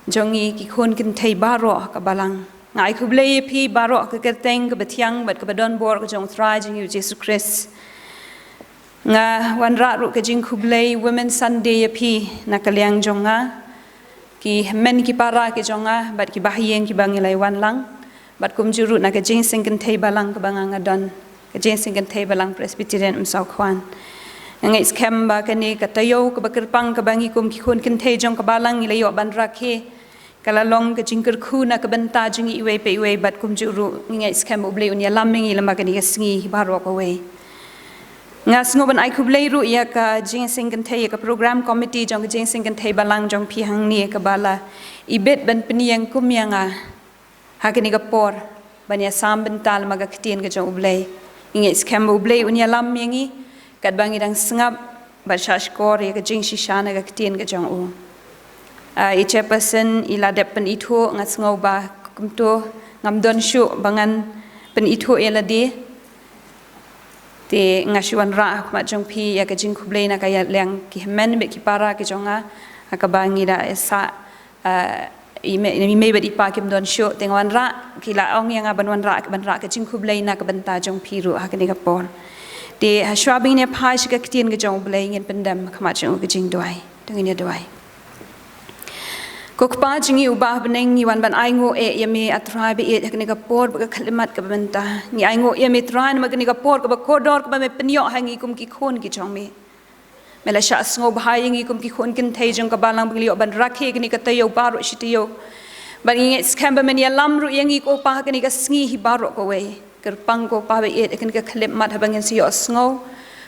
jongi ki khon kentai baro ka balang ngai khu blei pi baro ka kerteng ka betiang bat ka badon bor ka jong thrai jing yu Jesus Christ nga wan ra ru ka jing khu blei women Sunday pi na ka liang jonga ki men ki para ki jonga bat ki bahieng ki bangilai wan lang bat kum juru na ka Jingiaseng kentai balang ka banganga don ka Jingiaseng kentai balang Presbyterian Mawroh ngai scam ba ka ni ka tayo ka bakerpang ka bangi kum ki khon kentai jong ka balang ilayo ban rakhe kala long ka jing kyrkhu na ka benta jing iwe pe iwe bat kum juru ngai scam U Blei Un ya laming ilama ka ni ka sngi baro ka we nga sngoban ai khu blei ru ya ka Jingiaseng kentai ka program committee jong ka Jingiaseng kentai balang jong pi hang ni ka bala ibet ban peniang kum yanga ha ka ni ka por ban ya sam bental maga ktien ka jong U Blei ngai scam U Blei Un ya laming kat bangi dang sengap bashash kor ya ka jing shishana ka ktien ka jong u I chairperson ila dep pen itho nga sngewbha kumto ngamdon shu bangan pen itho eladi te nga shuan ra ma jong pi ya ka jing khublei na ka ya leng ki men be ki para ki jonga ka bangi da sa I me be di pa kim don shu te ngwan ra ki la ong yang ban ra ka jing khublei na ka benta jong pi ru ha ka ni ka por de shwabing ne phai shi ka ktien ga jong blei ngin pendam khama jong ga jing doi tungin ya doi kokpa jingi ubah beneng ni wan ban ai ngo yami atrai be ka ni ka por ka khalimat ka benta ni ai ngo yami tran ma ka ni ka por ka ba kodor ka ba me penyo hangi kum ki khon ki jong me mela sha sngewbha ngi kum ki khon kin thei jong ka balang bingli ban rakhe ka ni ka tayo baro shi tayo ban ngi scam ba men ya lam ru yangi ko pa ka ni ka sngi hi baro ko we kerpang ko pa be kan ka khlep mat habangin si osngo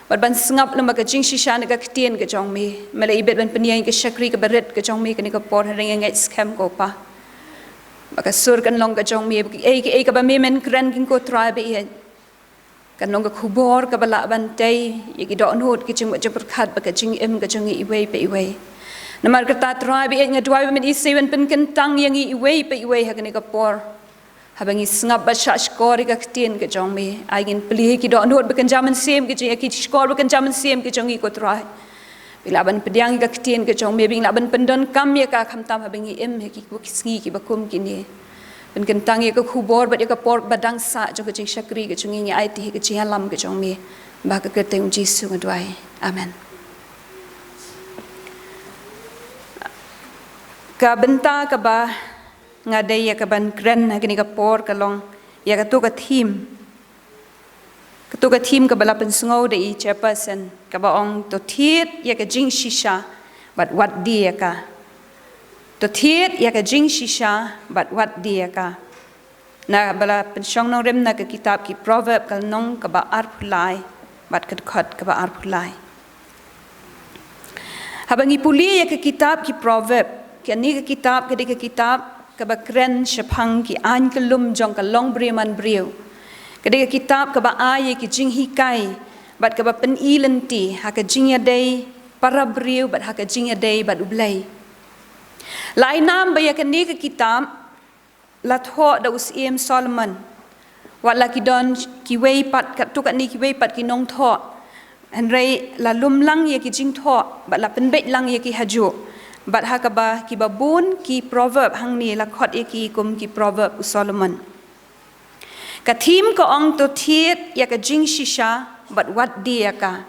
bat ban sngap lama ka jing shishan ka ktien ka jong mi mala ibet ban peniang ka shakri ka baret ka jong mi kan ka por ring ngai scam ko pa maka sur kan long ka jong mi ei ka ba me men kren kin ko try be kan long ka khubor ka bala ban tai ye ki do not ki jing jabur khat ba ka jing em ka jong i we pe we namar ka ta try be nga dwai men I seven pen kan tang yang I we pe we ha kan ka por habangi sngap ba shash kor ka ktien ka jong me agin pli ki do not bekan jaman sem ki ki skor bekan jaman sem ki jong I ko trai bila ban pediang ka ktien ka jong me bing la ban pendon kam ya ka kham tam habangi em he ki sngi ki bakum ki ni ben kan tang ya ka khubor ba ya ka por badang sa jong ka jing shakri ka jong ngi ai ti ka chi halam ka jong me ba ka ka teng jisu ngadwai amen ka benta ka ba ngadai ya ka ban kren agni ka por ka long ya ka to ka thim ka bala pen sngau de I chairperson ka ba ong to thiet ya ka jing shisha but what di ya ka to thiet ya ka jing shisha but what di ya ka na bala pen shong nong rem na ka kitab ki proverb ka nong ka ba ar phulai but ka khot ka ba ar phulai habangi puli ya ka kitab ki proverb ka ni ka kitab ka de ka kitab ka ba kren shapang ki an ka lum jong ka long breman briu ka de kitab ka ba ai ki jing hi kai bat ka ba pen ilenti ha ka jing ya dei para briu bat ha ka jing ya dei bat U Blei lai nam ba ya ka ni ka kitab la tho da us em Solomon wat la ki don kiwei pat ka tu ka ni kiwei pat ki nong tho an rei la lum lang ya ki jing tho bat la pen bet lang ya ki haju bat ha ka ba ki babun ki proverb hang ni la khot e ki kum ki proverb U Solomon ka thim ko ong to thiet ya ka jing shisha but what dia ka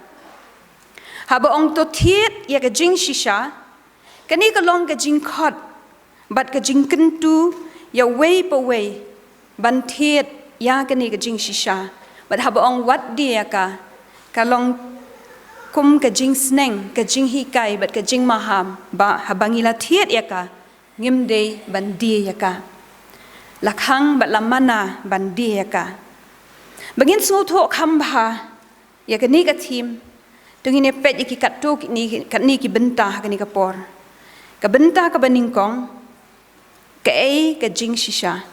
ha ba ong to thiet ya ka jing shisha ka ni ka long ka jing khot but ka jing kentu ya way pa way ban thiet ya ka ni ka jing shisha but ha ba ong what dia ka long kum ka jing sneng ka jing hi kai bat ka jing maham ba habangila thiet ya ka ngim de ban di ya ka lakhang bat lamana ban di ya ka bangin su tho kham bha ya ka ni ka thim tungine pet ki kat tu ni ki benta ka ni ka por Kabenta ka baningkong ka ai ka jing shisha.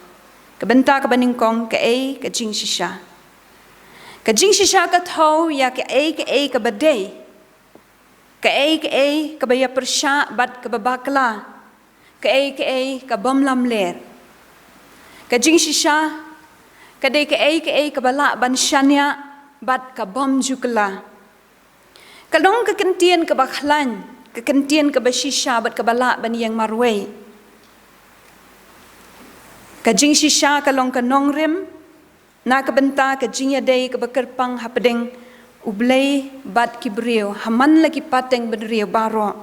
Kabenta ka baningkong ka ai ka jing shisha. Ka jing shisha ka thau ya ka ai ka badai. Ka ai ka baya persha bat ka babakla. Ka ai ka bamlam ler. Ka jing shisha ka ai ka bala ban shanya bat ka bam jukla. Kalong ka kentian ka bakhlan. Kekentian ke bashisha bat ke balak bani yang marwai. Kajing shisha kalong ke nongrim na ke benta ke jingya day ke bekerpang hapadeng ublei bat kibriu haman lagi pateng benriu baro.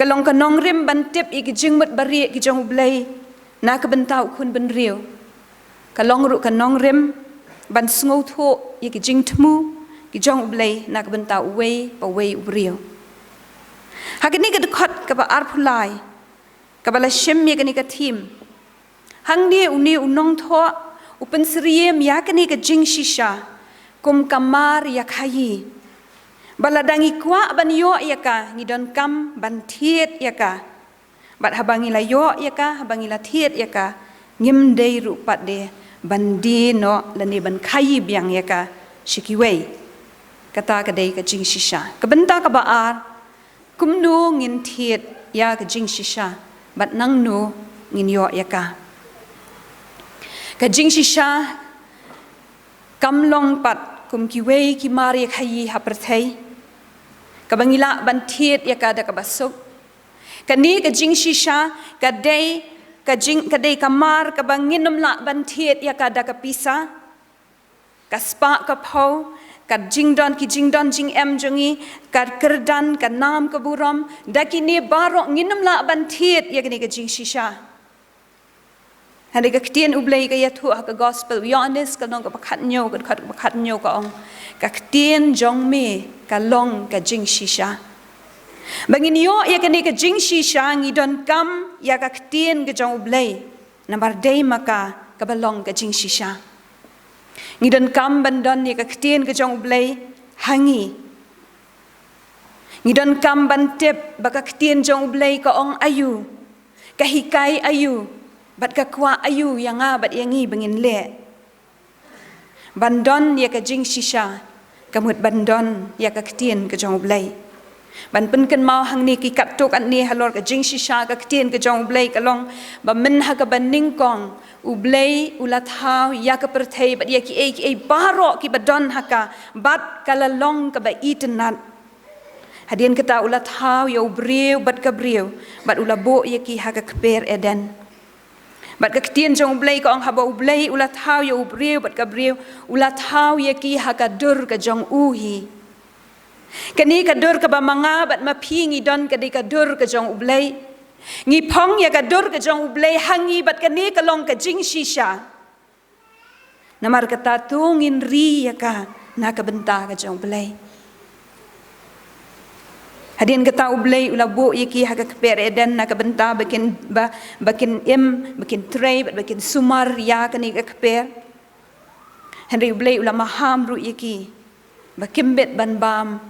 Kalong ke nongrim bantip i ke jingmut bari ke jong ublei na ke benta ukun benriu. Kalong ru ke nongrim ban sngau tho i ke jing temu ke jong ublei na ke benta uwei pa wei ubriu. Hagini ka khot ka ba arpulai ka bala shemye ka ni ka thim hang ni uni unong tho upen sriem ya ka ni ka jing shisha kum kamar ya khayi bala dangi kwa ban yo ya ka ngidon kam ban thiet ya ka bat habangi la yo ya ka habangi la thiet ya ka ngim dei ru pat de ban di no la ni ban khayi biang ya ka shikiwei kata ka dei ka jing shisha ka benta ka ba ar kum nu ngin thiet ya ka jing shisha bat nang nu ngin yo ya ka jing shisha kam long pat kum kiwei ki mari khayi haprathai ka bangila ban thiet ya ka da ka basuk ka ni ka jing shisha ka dei ka mar ka banginum la ban thiet ya ka da ka pisa ka spa ka phau ka jingdon jing em jongi ka kerdan ka nam ka buram dakini baro nginum la ban thiet ya ka jing shisha hande ka ktien ublei ka yathu ka gospel honest ka nong ka pakhat nyo ka ong ka ktien jong me ka long ka jing shisha bangin yo ya ka jing shisha ngidon kam ya ka ktien ka jong ublei nambar dei maka ka balong ka jing shisha ngidon kam bandon ya ka ktien ka jong ublei hangi ngidon kam bantep baka ktien jong ublei ka ong ayu ka hikai ayu bat ka kwa ayu yang bat yangi bangin le bandon ya ka jing shisha kamut bandon ya ka ktien ka jong ublei ban pen kan mau hang ni ki kat tok an ni halor ka jing shisha ka ktien ka jong ublei ka long ba men ha ka ban ning kong ublei ulat hau ya ka perthei bat ya ki ai baro ki badon haka bat kala long ka ba itnat hadien kata ulat hau ya ubriu bat ka briu bat ulabo ya ki ha ka kper eden bat ka ktien jong ublei ka ong haba ublei ulat hau ya ubriu bat ka briu ulat hau ya ki ha ka dur ka jong uhi kani ka dur ka ba manga bat mapingi don ka di ka dur ka jong ublei ngi phong ya ka dur ka jong ublei hangi bat kani ka long ka jing shisha namar kata tungin ri ya ka na ka benta ka jong ublei hadin kata ublei ulabo yaki ha ka kper eden na ka benta bakin tray bakin sumar ya kani ka kper henry ublei ulama ham ru yaki bakimbet ban bam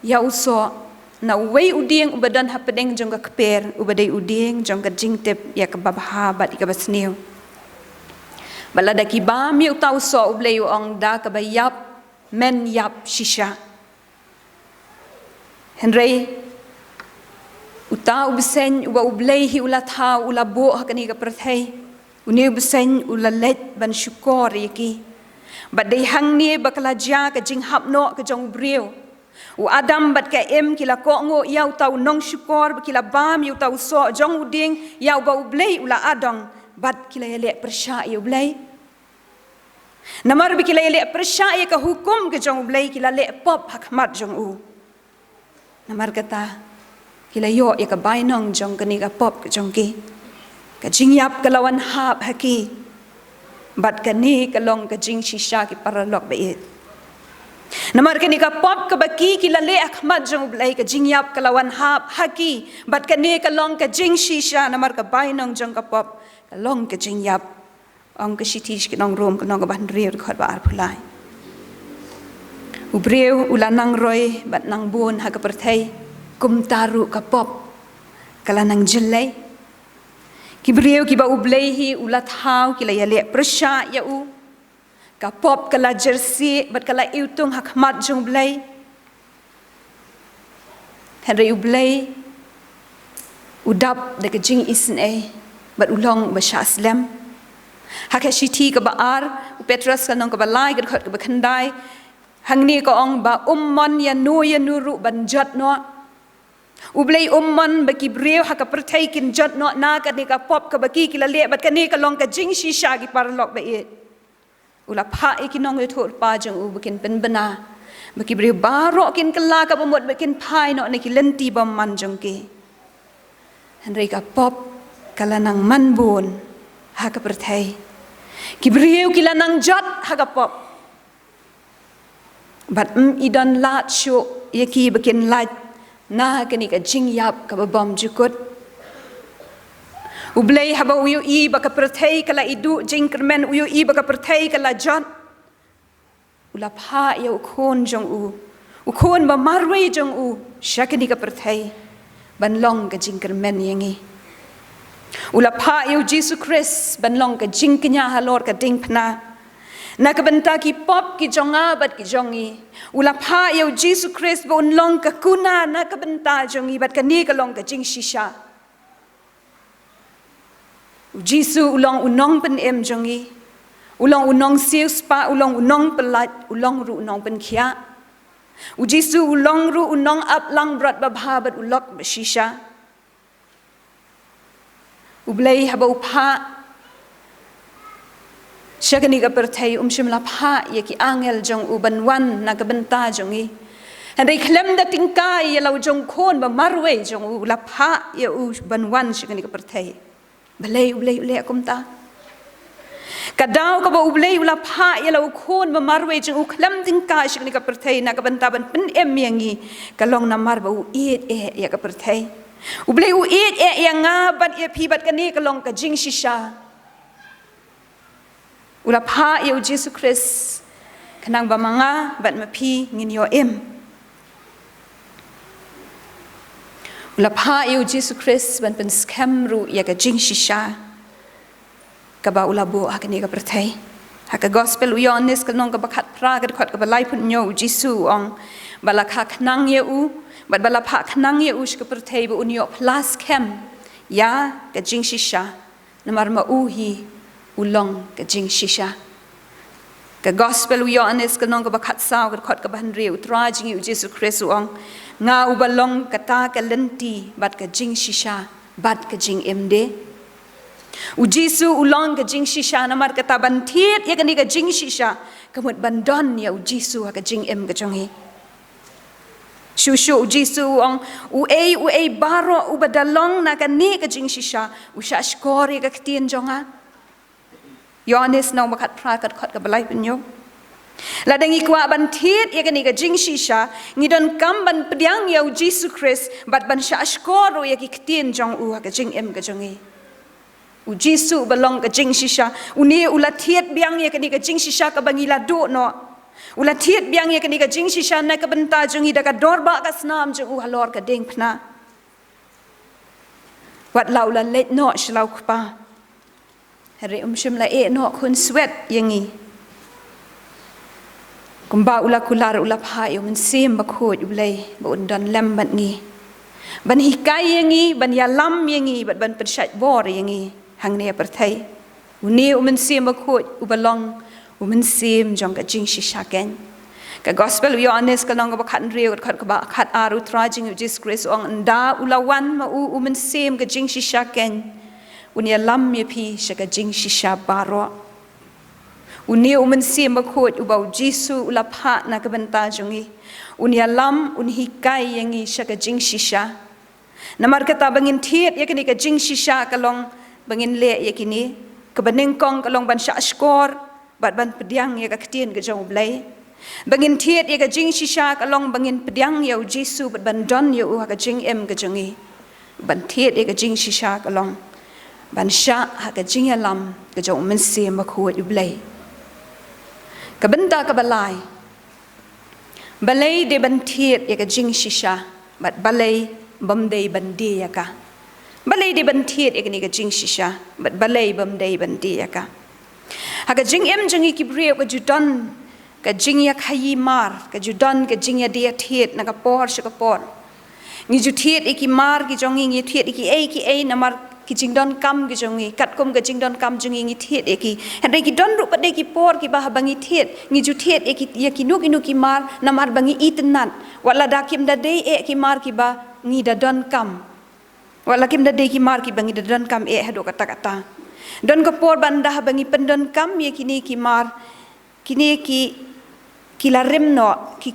ya uso na wei uding ubadan hapadeng jong ka kper ubadai uding jong ka jingtep ya ka babha bat ka basniu balada ki bam yu tau so ublei ong da ka bayap men yap shisha henry uta ubsen uba ublei hi ulatha ulabo hakani ka prathai uni ubsen ulalet ban syukor yaki badai hangni bakala ja ka jing hapno ka jong briu u adam bat ka em kila ko ngo yau tau nong syukor kila bam yu tau so jong uding yau ba ublei ula adong bat kila yele persya yu ublei namar bi kila yele persya ya ka hukum ka jong ublei kila le pop hakmat jong u namar kata kila yo ya ka bainong jong kani ka pop ka jong ki ka jingyap ka lawan hap haki bat kani ka long ka jing shisha ki paralok bait namar kani ka pop ka baki kila le akhmat jong blai ka jingyap ka lawan hap haki bat kani ka long ka jing shisha namar ka bainong jong ka pop ka long ka jingyap ong ka shitish ki nong rom ka nong ka ban riu khot ba arpulai ubreu ulanang roy bat nang bun ha ka perthai kum taru ka pop kala nang jelai ki beriu ki ba U Blei hi ulat hau ki la ya le prasha ya u ka pop kala jersey bat kala iutung hakmat jong Blei Henry U Blei udap de ke jing isen bat ulong ba sha slam hakashiti ka ba ar u Petrus ka nong ka ba lai ka khot ka ba khandai hangni ka ong ba umman ya nuru ban jat no U Blei umman ba ki breu ha ka perthai kin jat no na ka ni ka pop ka ba ki la le bat ka ni ka long ka jing shisha ki parlok ba e ula pha e ki nong e thor pa jong u bakin pen bana ba ki breu baro kin kala ka ba mot ba kin phai no ni ki lenti bam man jong ki Henry ka pop kala nang man bun ha ka perthai ki breu ki la nang jat ha ka pop but idan lat sho ye ki bakin lat na ka ni ka jing yap ka ba bom jukut U Blei ha ba uyu i ba ka perthai kala idu jingkermen uyu i ba ka perthai kala jat ula pha ya ukhon jong u khon ba marwe jong u shakani ka perthai ban long ka jingkermen yangi ula pha yu Jesus Christ ban long ka jingknya halor ka ding phna na ka banta ki pop ki jonga bat ki jongi ula pha yu Jesus Christ bon long ka kuna na ka banta jongi bat ka ni ka long ka jing shisha Jesus ulong unong pen em jongi ulong unong siu spa ulong unong pelat ulong ru unong pen khia Jesus ulong ru unong ap lang brat ba bha bat ulok ba shisha U Blei ha ba upha shagani ka perthai shimla pha ye ki angel jong u ban wan na ka banta jongi handai khlem da tingkai ye lo jong khon ba marwe jong u la pha ye u ban wan shagani ka perthai Blei U Blei akumta kadau ka ba U Blei ula pha ye lo khon ba marwe jong u khlem tingkai shagani ka perthai na ka banta ban pen em yangi ka long na mar ba u et ye ka perthai U Blei u et yang nga bat ye phi bat kani ka long ka jing shisha ula pha ye Jesus Christ kanang ba manga bat ma phi ngin yo em ula pha ye Jesus Christ ban pen scam ru ye ka jing shisha ka ba ula bo akani ka perthai ha ka gospel u yonis ka nong ka bakhat pra ka khot ka ba lai phun nyo Jesus ong bala kha khnang ye u bat bala pha khnang ye ush ka perthai bu unyo plus kem ya ka jing shisha namar ma u hi ulong ka jing shisha ka gospel u yonis ka nong ka bakhat saw ka khot ka ban re utra jing u Jesus Christ ong nga u balong ka ta ka lenti bat ka jing shisha bat ka jing emde u Jesus ulong ka jing shisha namar ka ta ban thiet ye ka ni ka jing shisha ka mut ban don ya u Jesus ka jing em ka jong hi Shushu Jesus ong u e baro u badalong na ka ni ka jing shisha u sha skori ka ktien jonga Yohanes no makat prakat khot ka balai penyo la dengi kwa ban thiet ye ka ni ka jing shisha ngidon kam ban pediang ya u Jesus Christ bat ban sha skoro ye ki ktien jong u ka jing em ka jongi u Jesus balong ka jing shisha u ni u la thiet biang ye ka ni ka jing shisha ka bangila do no ula thiet biang ye ka ni ka jing shisha na ka banta jungi da ka dorba ka snam jung u halor ka ding phna wat laula let no shlau khpa hare shimla e no khun sweat yangi kumba ula kular ula pha yo min sim ba khot U Blei ba undan lem bat ngi ban hikai yangi ban ya lam yangi ban persat bor yangi hang ne perthai uni min sim ba khot u balong Women sim jong ka jing shisha ken ka gospel u honest ka long ba khat re ka ba khat aru trajing u Jesus Christ ong nda ulawan ma u women sim ka jing shisha ken unia lam ye phi sha ka jing shisha baro unia women sim ba khot u ba Jesus ula pha na ka banta jongi unia lam un hi kai yangi sha ka jing shisha namar ka ta bangin thiet ye ka jing shisha ka long bangin le ye kini ka baning kong ka long ban sha skor bat ban pediang ye ka ktien ka jong Blei bangin thiet ye ka jing shisha ka long bangin pediang ye Jesus bat ban don ye u ka jing em ka jongi ban thiet ye ka jing shisha ka long ban sha ha ka jing lam ka jong men se ma khot U Blei ka banta ka balai balai de ban thiet ye ka jing shisha bat balai bam dei ban de ya ka balai de ban thiet ek ni ka jing shisha bat balai bam dei ban di ka ha ka jing em jangi ki breu ka judan ka jing ya khayi mar ka judan ka jing ya dia thiet na ka por sha ka por ni ju thiet iki mar ki jongi ni thiet iki ei na mar ki jing don kam ki jongi kat kum ka jing don kam jongi ni thiet iki han ki don ru pa de ki por ki ba bangi thiet ni ju thiet iki ya ki nu ki mar na mar bangi itnan wala da kim da dei e ki mar ki ba ni da don kam wala kim da dei ki mar ki bangi da don kam e hado kata don ka por banda bangi pendon kam ye kini ki mar kini ki larem no ki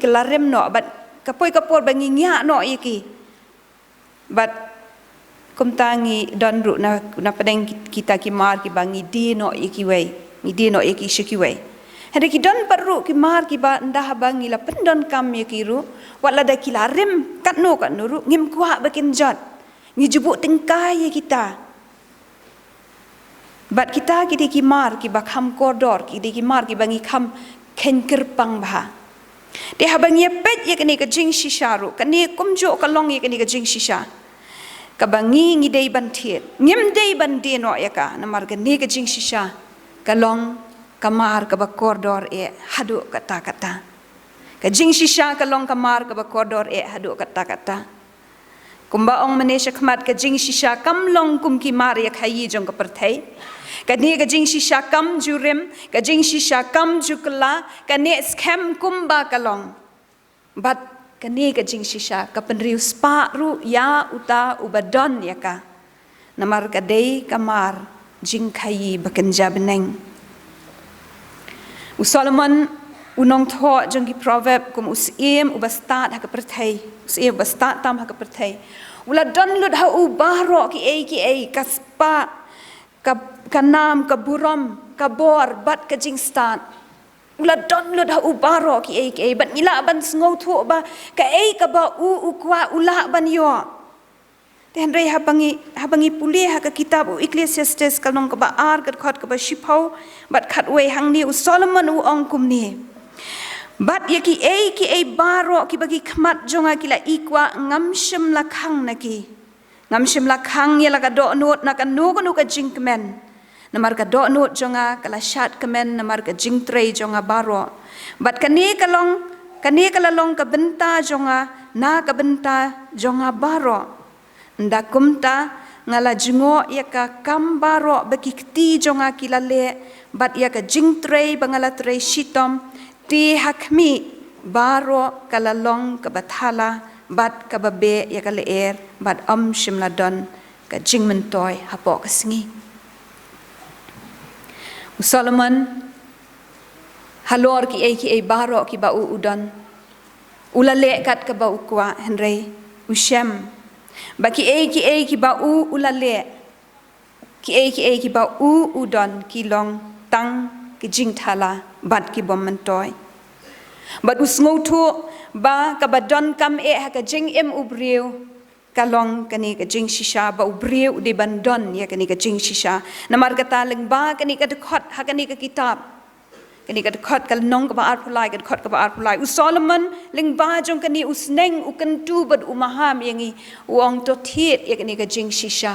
larem no bat kapoi kapor bangi nya no ye ki bat kum tangi don ru na padeng kita ki mar ki bangi di no ye ki wei ni di no ye ki shi ki wei hade ki don perlu ki mar ki ba ndah bangi la pendon kam ye ki ru wala da ki larem kat no ru ngim kwa bakin jot ni jubuk tengkai ye kita bat kita ki mar ki ba kham koridor ki mar ki bangi kham kengker pang bah de ha bangi pet ye kani ka jing shisha ru kani kumjo ka long ye kani ka jing shisha ka bangi ngi dei ban thiet ngim dei ban de no ya ka na mar ka ni ka jing shisha ka long ka mar ka ba koridor e hadu kata ka jing shisha ka long ka mar ka ba koridor e hadu kata kumba ong manesha khmat ka jing shisha kam long kum ki mar ya khayi jong ka perthai ka ne ka jing shisha kam jurem ka jing shisha kam jukla ka ne scam kumba kalong bat ka ne ka jing shisha ka penriu spa ru ya uta ubadon ya ka namar ka dei kamar jing khayi bakenja beneng u Solomon unong tho jong ki proverb kum usiem ubastat ha ka perthai usiem ubastat tam ha ka perthai ula don lut ha u bahro ki ei kaspa ka nam ka buram ka bor bat ka jing stat ula don lut ha u bahro ki ei bat ila ban ngau tho ba ka ei ka ba u kwa ula ban yo ten rei ha bangi puli ha ka kitab u Ecclesiastes ka nong ka ba ar ka khot ka ba shipau bat khat we hang ni u Solomon u ong kum ni bat ye ki ei baro ki bagi khmat jonga kila ikwa ngamshim la khang na ki ngamshim la khang ye la ka do not na ka no ka jingmen namar ka do not jonga kala shat kemen namar ka jingtrei jonga baro bat kani kala long ka benta jonga na ka benta jonga baro nda kumta ngala jingo ya ka kam baro bagi kti jonga kila le bat ya ka jingtrei bangala trei shitom ti hakmi baro kalalong kabathala bat kababe ya kaleer bat shimla don ka jingmentoy hapo kasingi Solomon halor ki ei baro ki ba udon ulale kat ka ba ukwa henry ushem ba ki ei ki ba ulale ki ei ki ba udon ki long tang ki jing thala bat ki bom mentoy bat usngau thu ba ka badon kam e ha ka jing em ubriu kalong kani ka jing shisha ba ubriu de bandon ya kani ka jing shisha namar ka taling ba kani ka khot ha kani ka kitab kani ka khot kal nong ka ba arpulai ka khot ka ba arpulai u Solomon ling ba jong kani usneng u kan tu bat umaham yangi uong to thiet ya kani ka jing shisha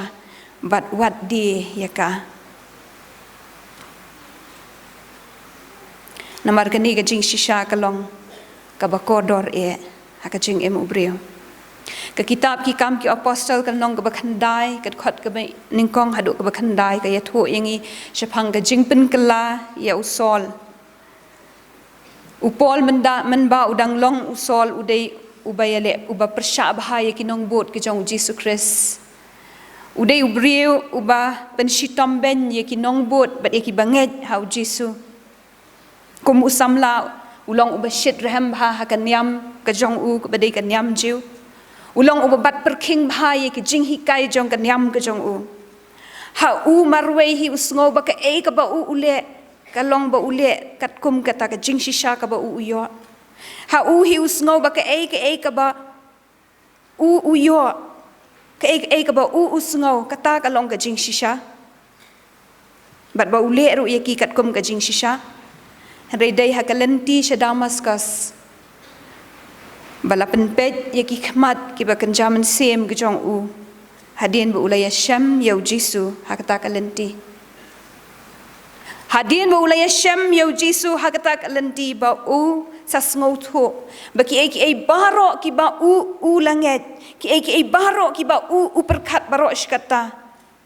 bat wat di ya ka namar kani ka jing shisha kalong ka bakodor e ha ka jing em ubriu ka kitab ki kam ki apostle kan nong ka bakhandai ka khot ka ningkong hadu ka bakhandai ka yathu yangi shapang ka jing pin kala ya usol upol menda udang long usol udai ubayale uba persha bahaya ki nong bot ki jong Jesus Christ udai ubriu uba penshitom ben ye ki nong bot bat ye ki bangeit hau Jesus kum usamla ulong uba shit rehem bha hakan yam ka jong u ka badai kan yam jiu ulong uba bat perking bha ye ki jing hikai jong kan yam ka jong u ha u marwe hi usngo ba ka e ka ba u ule ka long ba ule kat kum ka ta ka jing shisha ka ba u yo ha u hi usngo ba ka e ka ba u yo ka e ka ba u usngo ka ta ka long ka jing shisha bat ba ule ru ye ki kat kum ka jing shisha Redai hakalenti sa Damascus balapan pet ye ki khmat ki ba kanjaman sem ki jong u hadien bu ulaya Shem yau Jisu hakata kalenti hadien bu ulaya Shem yau Jisu hakata kalenti ba u sasngau tho baki ai barok ki ba u langet ki ai barok ki ba u perkat barok shkata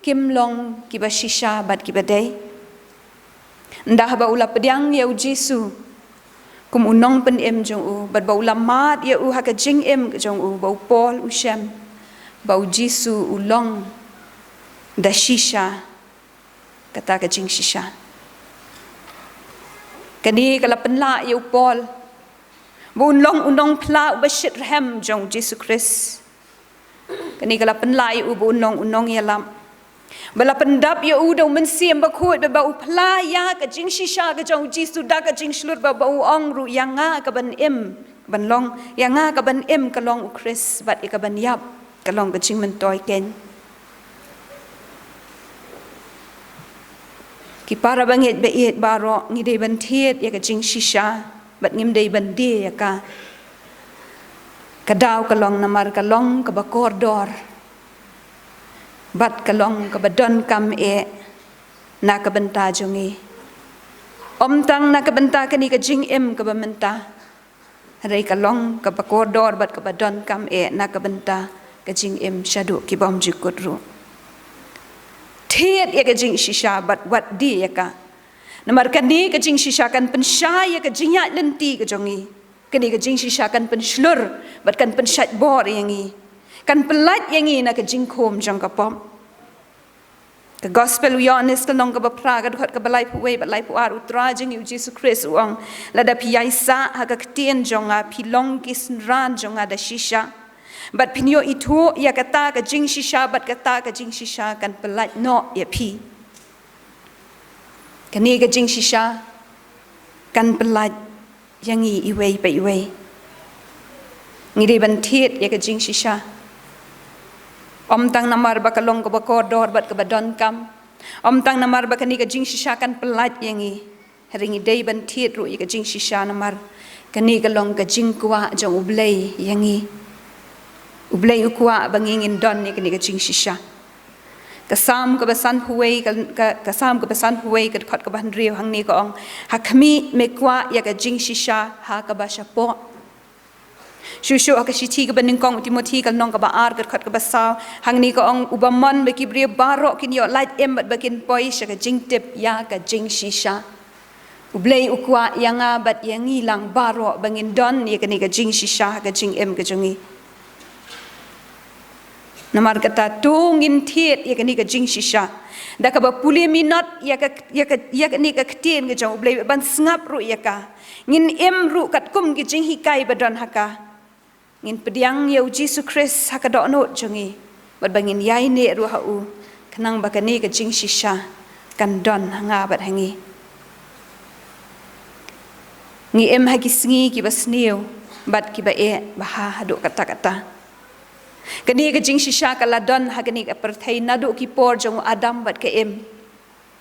kim long ki ba shisha bat ki ba dai ndah ba ula pediang yau Jisu kum unong pen em jong u bat ba ula mat ya u haka jing em jong u ba Paul u Shem ba u Jisu ulong da shisha kata ka jing shisha kani kala penla ya u Paul ba unong pla ba shit rahem jong Jisu Christ kani kala penla ya u ba unong ya lam bala pendap ya u dong mensiam ba khot ba u pla ya ka jing shisha ka jong Jisu da ka jing shlur ba u ong ru yanga ka ban em ban long yanga ka ban em ka long u Christ bat ka ban yap ka long ka jing men toy ken ki para bangeit be et baro ngi de ban thiet ya ka jing shisha bat ngim de ban de ya ka daw ka long namar ka long ka ba kordor bat kalong ka badon kam na ka benta jongi om tang na ka benta kani ka jing em ka bamenta rai kalong ka bakordor bat ka badon kam na ka benta ka jing em shadu ki bom jikut ru thiet ya ka jing shisha bat wat di ya ka namar kani ka jing shisha kan pensha ya ka jing ya lenti ka jongi kani ka jing shisha kan penslur bat kan penshat bor yangi kan pelat yangi na ka jing khom jong ka pom ka gospel Yohanes ka nong ka ba pra ka khot ka balai pu we balai pu ar utra jing u Jesus Christ uang lada pi yaisa ha ka ktien jonga pi long kis ran jonga da shisha bat pinyo itu ya kata ka jing shisha bat kata ka jing shisha kan pelat no ya pi kani ka jing shisha kan pelat yangi iwei pa iwei ngiri ban thiet ya ka jing shisha om tang namar ba kalong ka ba kordor bat ka ba don kam om tang namar ba kani ka jing shisha kan pelat yangi ringi dei ban thiet ru ka jing shisha namar kani ka long ka jing kwa jong U Blei yangi U Blei u kwa bangingin don ni kani ka jing shisha ka sam ka ba san huwei ka sam ka ba san huwei ka khot ka ban riu hang ni ka ong hakmi me kwa ya ka jing shisha ha ka ba shapo shushu akashiti ka baning kong Timothy kal nong ka ba ar ka ba saw hang ni ka ong ubamon be kibri barok kin yo light em bat bakin poi sha ka jing tip ya ka jing shisha U Blei ukwa yanga bat yangi lang barok bangin don ya ka ni ka jing shisha ka jing em ka jongi namar kata tungin thiet ya ka ni ka jing shisha da ka ba puli minot ya ka ni ka ktien ka jong U Blei ban ngap ru ya ka ngin em ru kat kum ki jing hikai badon haka ngin pediang yau Jesus Christ haka do no jongi bat bangin yai ne ru ha u kanang bakani ka jing shisha kan don hanga bat hangi ngi em hagi sngi ki basniu bat ki ba baha hadu kata kani ka jing shisha kala don hagani ka perthai nadu ki por jong Adam bat ka em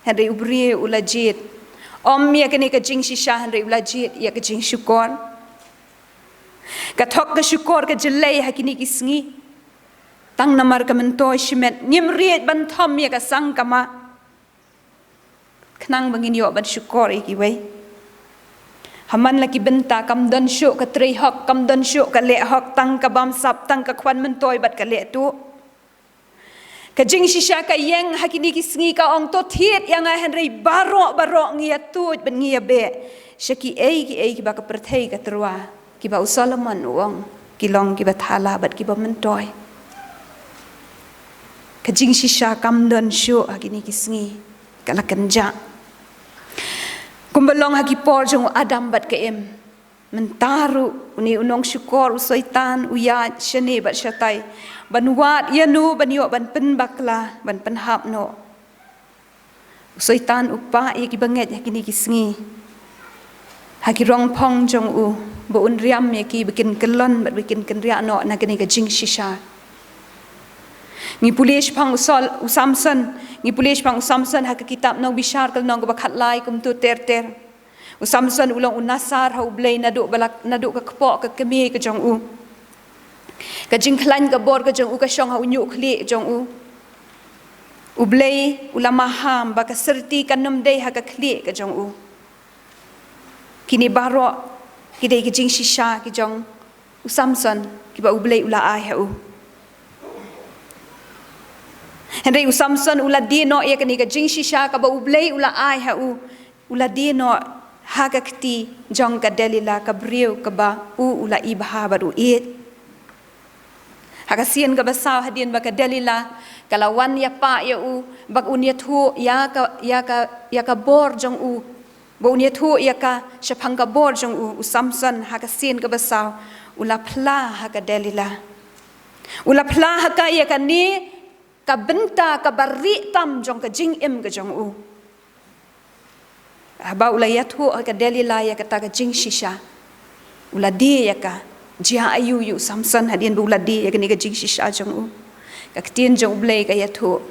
henry ubri ulajit om ya kani ka jing shisha henry ulajit ya ka jing syukor kathok ka syukor ka jelai hakini kisngi tang namar ka mentoy shimet nimriet ban thom ya ka sang kama knang bangin yo ban syukor iki wei haman laki benta kam don syuk ka tri hok kam don syuk ka le hok tang ka bam sap tang ka khwan mentoy bat ka le tu ka jing shisha ka yeng hakini kisngi ka ong to thiet yang henry barok ngia tu ban ngia be shaki ki ba ka perthai ka terwa ki ba Solomon uang ki long ki ba thala bat ki ba mentoy ka jing shisha kam don shu agini kisngi kala kanja kumbalong haki por jong Adam bat ka em mentaru uni unong syukor usaitan uya shane bat shatai banwat yanu banyo ban pen bakla ban pen hap no usaitan upa ye ki banget hakini kisngi haki rong pong jong u bo un riam ye ki bikin kelon bat bikin kenria no na kini ka jing shisha ngi pulish pang Samson ngi pulish pang Samson ha ka kitab nong bishar kal nong ba khatlai kum tu ter Samson ulong unasar ha U Blei nadu ka kpo ka kemi ka jong u ka jing khlan ka bor ka jong u ka shong ha unyu khli jong u blei ulama ham ba ka serti kan num dei ha ka khli ka jong u kini baro ki dei ki jing shisha ki jong u samson ki ba u blei ula ai ha u henry u samson ula di no ye kani ka jing shisha ka ba u blei ula ai ha u ula di no ha ka kti jong ka delila ka briu ka ba u ula ibha ba u it ha ka sien ka ba saw hadien ba ka delila kalawan ya pa ya u bak unia thu ya ka bor jong u bo unia thu ya ka shapang ka bor jong u samson ha ka sien ka ba saw ula phla ha ka delila ula phla ha ka ya ka ni ka benta ka bari tam jong ka jing im ka jong u ba ula ya thu ka delila ya ka ta ka jing shisha ula di ya ka jia ayu yu samson hadien bu ula di ya ka ni ka jing shisha jong u ka tien jong u blei ka ya thu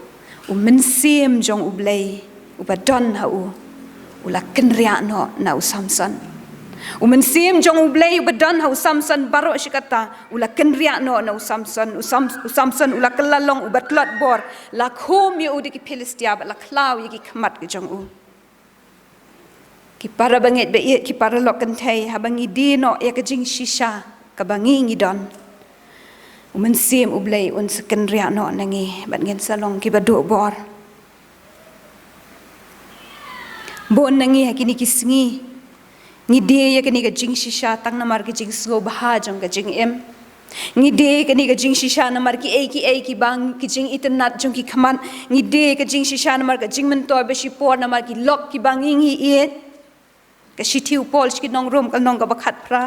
u min sim jong u blei u ba don ha u ula kenria no na u samson u min sim jong u blei u ba don ha u samson baro shikata ula kenria no na u samson ula kelalong u batlot bor la khom yu di ki Philistia ba la klaw yi ki khamat ki jong u ki para bangeit be ki para lok kan thai ha bangi di no ya ka jing shisha ka bangi ngi don u min sim u blei un sken ria no nangi bat ngen salong ki ba do bor bon nangi ha kini ki sngi ngi de ya kini ka jing shisha tang namar ki jing sngewbha jong ka jing em ngi de kini ka jing shisha namar ki ki bang ki jing itnat jong ki khaman ngi de ka jing shisha namar ka jing men to be shi por namar ki lok ki bang ngi it ka shi thiu pol ki nong rom kal nong ka bakhat pra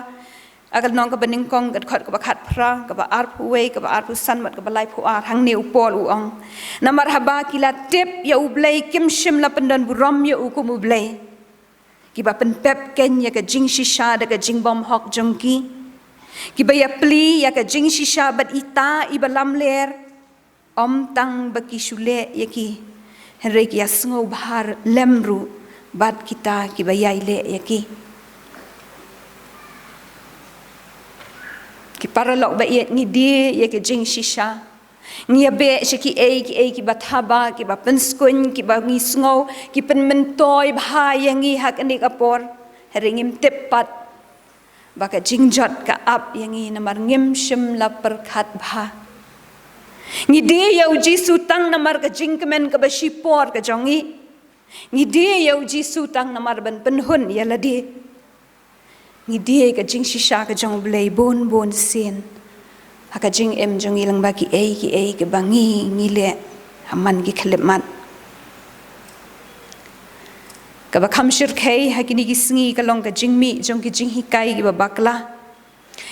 agal nong ka baning kong ka khot ka bakhat pra ka ba ar pu wei ka ba ar pu san mat ka ba lai pu ar hang neu pol u ong namar haba ki la tep ya u blei kim shim la pandan buram ya u ku mu blei ki ba pen pep ken ya ka jing shisha da ka jing bom hok jong ki ba ya pli ya ka jing shisha bat ita i ba lam ler om tang ba ki shule ya ki henry ki ya sngewbha lemru bat kita ki ba yai le ya ki para lok ba yet ngi di ya ke jing shisha ngi be shiki ki ba thaba ki ba pen skun ki ba ngi sngo ki pen mentoy bha ya ngi hak anik apor heringim tepat ba ka jing jot ka ap ya ngi namar ngim shim la perkhat bha ngi di ya uji sutang namar ka jing kemen ka ba shipor ka jongi ngi di ya uji sutang namar ban penhun ya ladi ngi die ka jing shisha ka jong blei bon sin ha ka jing em jong ilang ba ki ke bangi ngi le haman ki khlemat ka ba kham shir khai ha ki ni ki sngi ka long ka jing mi jong ki jing hi kai ki ba bakla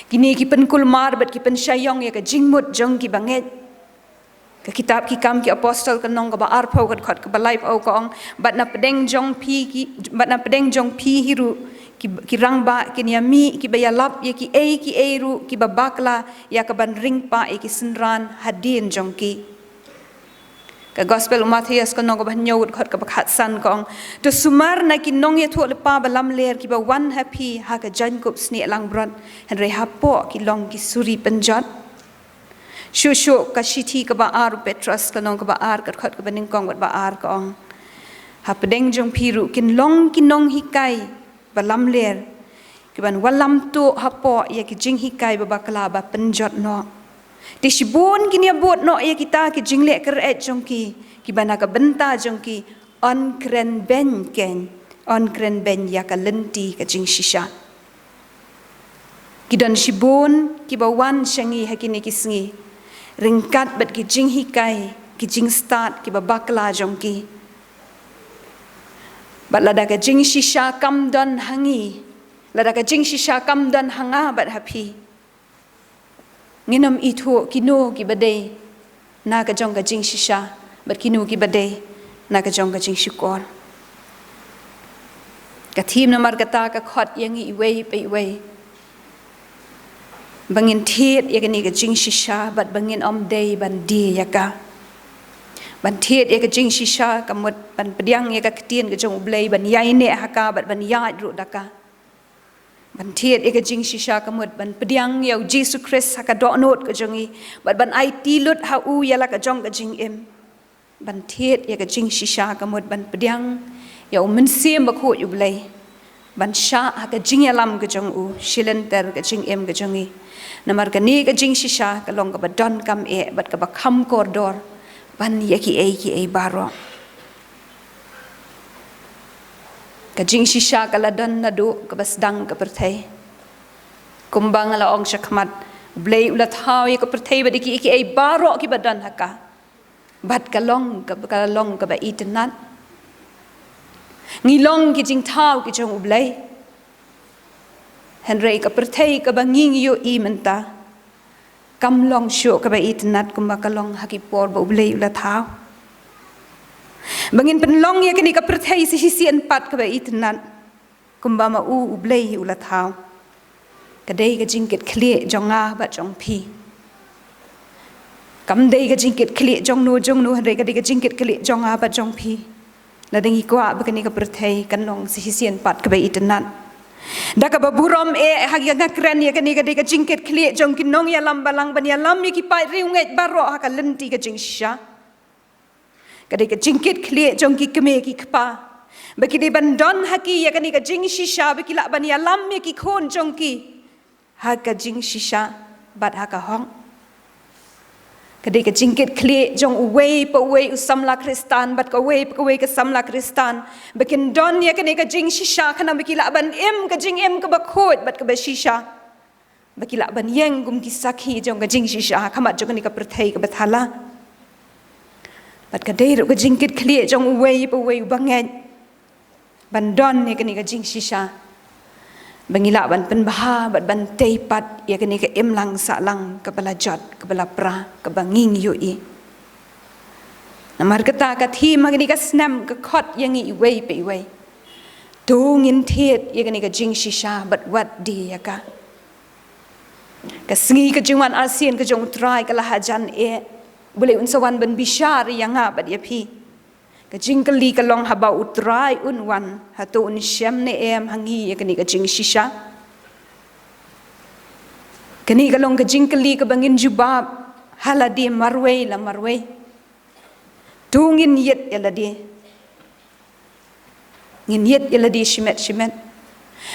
ki ni ki pen kul mar bat ki pen shayong ya ka jing mut jong ki bangeit ka kitab ki kam ki apostle ka nong ka ba ar pho ka khot ka ba life au ka ong bat na pedeng jong pi hiru ki rang ba ki niami ki ba yalap ye ki ru ki ba bakla ya ka ban ring pa e ki sinran hadin jong ki ka gospel Matthias ka nong ba nyot khot ka ba khat san kong to sumar na ki nong ye tho le pa ba lam ler ki ba one happy ha ka jan kup sni lang bron hen re ha po ki long ki suri penjat shu ka shithi ka ba ar petras ka nong ka ba ar ka khot ka ba ning kong ba ar ka ong ha pedeng jong piru kin long ki nong hi kai balam ler ki ban walam tu hapo ya ki jing hi kai ba bakla ba penjot no ti shibun ki ne bot no ya kita ki jing le ker et jong ki bana ka benta jong ki on kren ben ya ka lenti ka jing shisha ki don shibun ki ba wan shangi hakini ki sngi ringkat bat ki jing hi kai ki jing start ki ba bakla jong ki bat lada ka jing shisha kam don hangi lada ka jing shisha kam don hanga bat happy nginam ithu kinu ki bade na ka jong ka jing shisha bat kinu ki bade na ka jong ka jing shikor ka thim na mar ka ta ka khot yangi iwei pe iwei bangin thiet ya ka ni ka jing shisha bat bangin om day ban di ya ka ban thiet ya ka jing shisha ka mot ban pediang ya ka ktien ka jong blei ban yai ne haka bat ban ya ru daka ban thiet eka jing shisha kamut ban pediang yau Jesus Christ haka donot ka jongi ban ai tilut ha u yala ka jong ka jing em ban thiet eka jing shisha kamut ban pediang yau mensiem ba khot U Blei ban sha haka jing yalam ka jong u shilenter ka jing em ka jongi namar ka ni ka jing shisha ka long ka badon kam e bat ka ba kham kordor ban yaki e baro ka jing shisha ka ladan na do ka basdang ka perthai kumbang ala ong shakmat Blei ulat hawi ka perthai ba diki e baro ki badan haka bat ka long ka ba itnat ngilong ki jing thau ki jong U Blei henrei ka perthai ka banging yo I menta kam long sho ka ba itnat kumba ka long haki por ba U Blei ulat thau bangin penlong ya kini ka perthai si hisian pat ka ba itnat kumba ma U Blei ulat thau kadai ka jingket khle jonga ba jong phi kam dei ka jingket khle jong no henrei ka dei ka jingket khle jonga ba jong phi la dengi kwa ba kini ka perthai kan long si hisian pat ka ba itnat da ka baburom hagi ngakren ya kani ka dei ka jingket khle jong kin nong ya lam balang ban ya lam ya ki pai riunget baro ha ka lenti ka jingsha kadai ka jingket khle jong ki keme ki kpa baki de bandon haki ya kani ka jing shisha baki la ban ya lam ya ki khon jong ki ha ka jing shisha bat ha ka hong kadai ka jingket khle jong uwei pa uwei usamla kristan bat ka uwei ka samla kristan bakin don ya kani ka jing shisha kana baki la ban em ka jing em ka ba khot bat ka ba shisha baki la ban yeng gum ki sakhi jong ka jing shisha khamat jong ni ka perthai ka bathala bat ka dei ro ka jingket khle jong uwei pa uwei bangeit ban don ni kani ka jing shisha bangila ban penbaha bat ban teipat ya kani ka emlang sa lang ka balajat ka balapra ka banging yoi namar kata ka thi magni ka snam ka khot yang I wei pe wei dongin thiet ya kani ka jing shisha bat wat di ya ka sngi ka jingwan ASEAN ka jong try ka lahajan boleh unsawan ban bishar yang bat ya phi ka jingkali ka long haba utrai unwan hato un shem ne em hangi ya kani ka jing shisha kani ka long ka jingkali ka bangin jubab haladi marwei tungin yet yaladi ngin yet yaladi shimet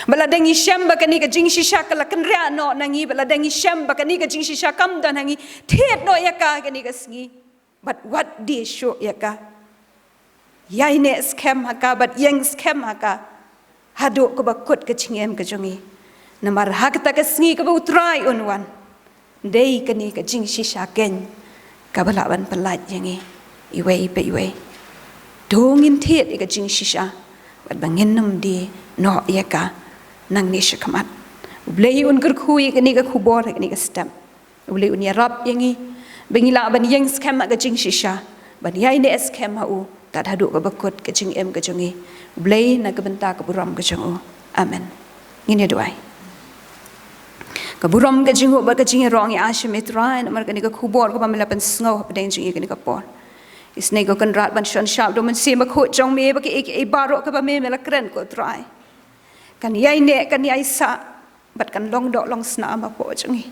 bala dangi shem ba kani ka jing shisha kala kanra no nangi bala dangi shem ba kani ka jing shisha kam dan hangi thet no ya ka kani ka sngi but what they show ya ka yai ne scam haka bat yang scam haka hado ko bakut ke chingem ke jongi namar hak ta ke sngi ka utrai unwan dei kani ka jing shisha ken ka balaban palat yangi iwei pe iwei dongin thiet ka jing shisha bat bangin nam di no yaka nang ni shakamat U Blei Un kyrkhu kani ka khubor kani ka stem U Blei Un yarap yangi bangila ban yang scam ka jing shisha ban yai ne scam ha u tak haduk ka bakut ka jing em ka jongi U Blei na ka benta ka buram ka jong amen ngine doai ka buram ka jingu ba ka jing rong ya ashim etrai namar ka ni ka khubor ka pamela pan sngo pa deng jing ka ni ka por isne ko kan rat ban shon shap do man se ma khot jong me ba ki baro ka ba me mela kren ko trai kan yai ne kan yai sa bat kan long do long sna ma po jongi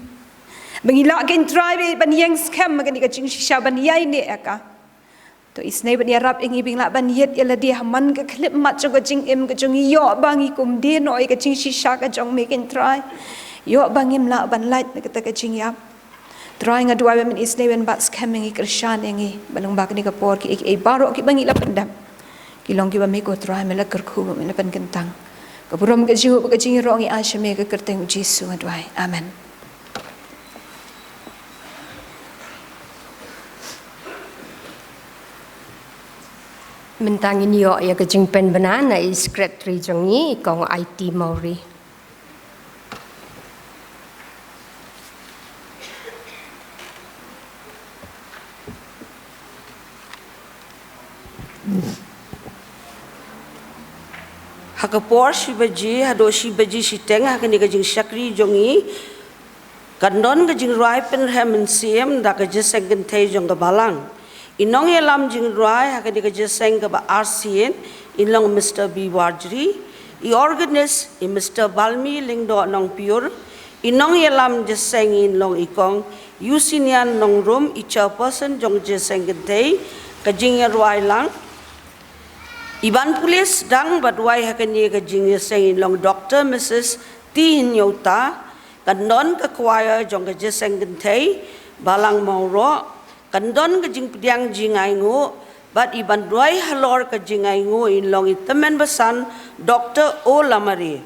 bangila ken trai ban yang scam ka ni ka jing shisha ban yai ne ka to isne ban yarap ingi bingla ban yet yala dia man ka klip mat jong ka jing em ka jong yo bangi kum de noi ka jing shisha ka jong me ken try yo bangim la ban light ka ta ka jing yap try nga dua men isne ben bat scamming i krishan ingi balong bak ni ka por ki baro ki bangi la pendam ki long ki ba me ko try me la kyrkhu me la pen kentang ka burom ka jiu ka jing ro ngi ashame ka kerteng jisu adwai amen Mentang ini ya ke jing pen banana is secretary jongi kong IT Mawroh. Hakapor si baji hado si baji si teng hakani ka jing sakri jongi kandon ka jing rai pen hem siem da ka jeseng thai jong ka balang inong ye lam jing rai hakani ka jeseng ka ba ASEAN inong Mr. B Warjri I organist I Mr. Balmi Lingdo nong pure, I nong yalam jeseng in long ikong, Yusinian nong room I chairperson jong jeseng gentay, kajing yarwai lang. Iban pulis dang badwai hakani Jingiaseng in long Dr. Mrs. T. Nyota, kandon ka choir jong jeseng gentay, Balang Mawroh, kandon kajing pediang jingai ngo, but iban duai halor ka jingai ngo in long itamen basan Dr. O Lamari.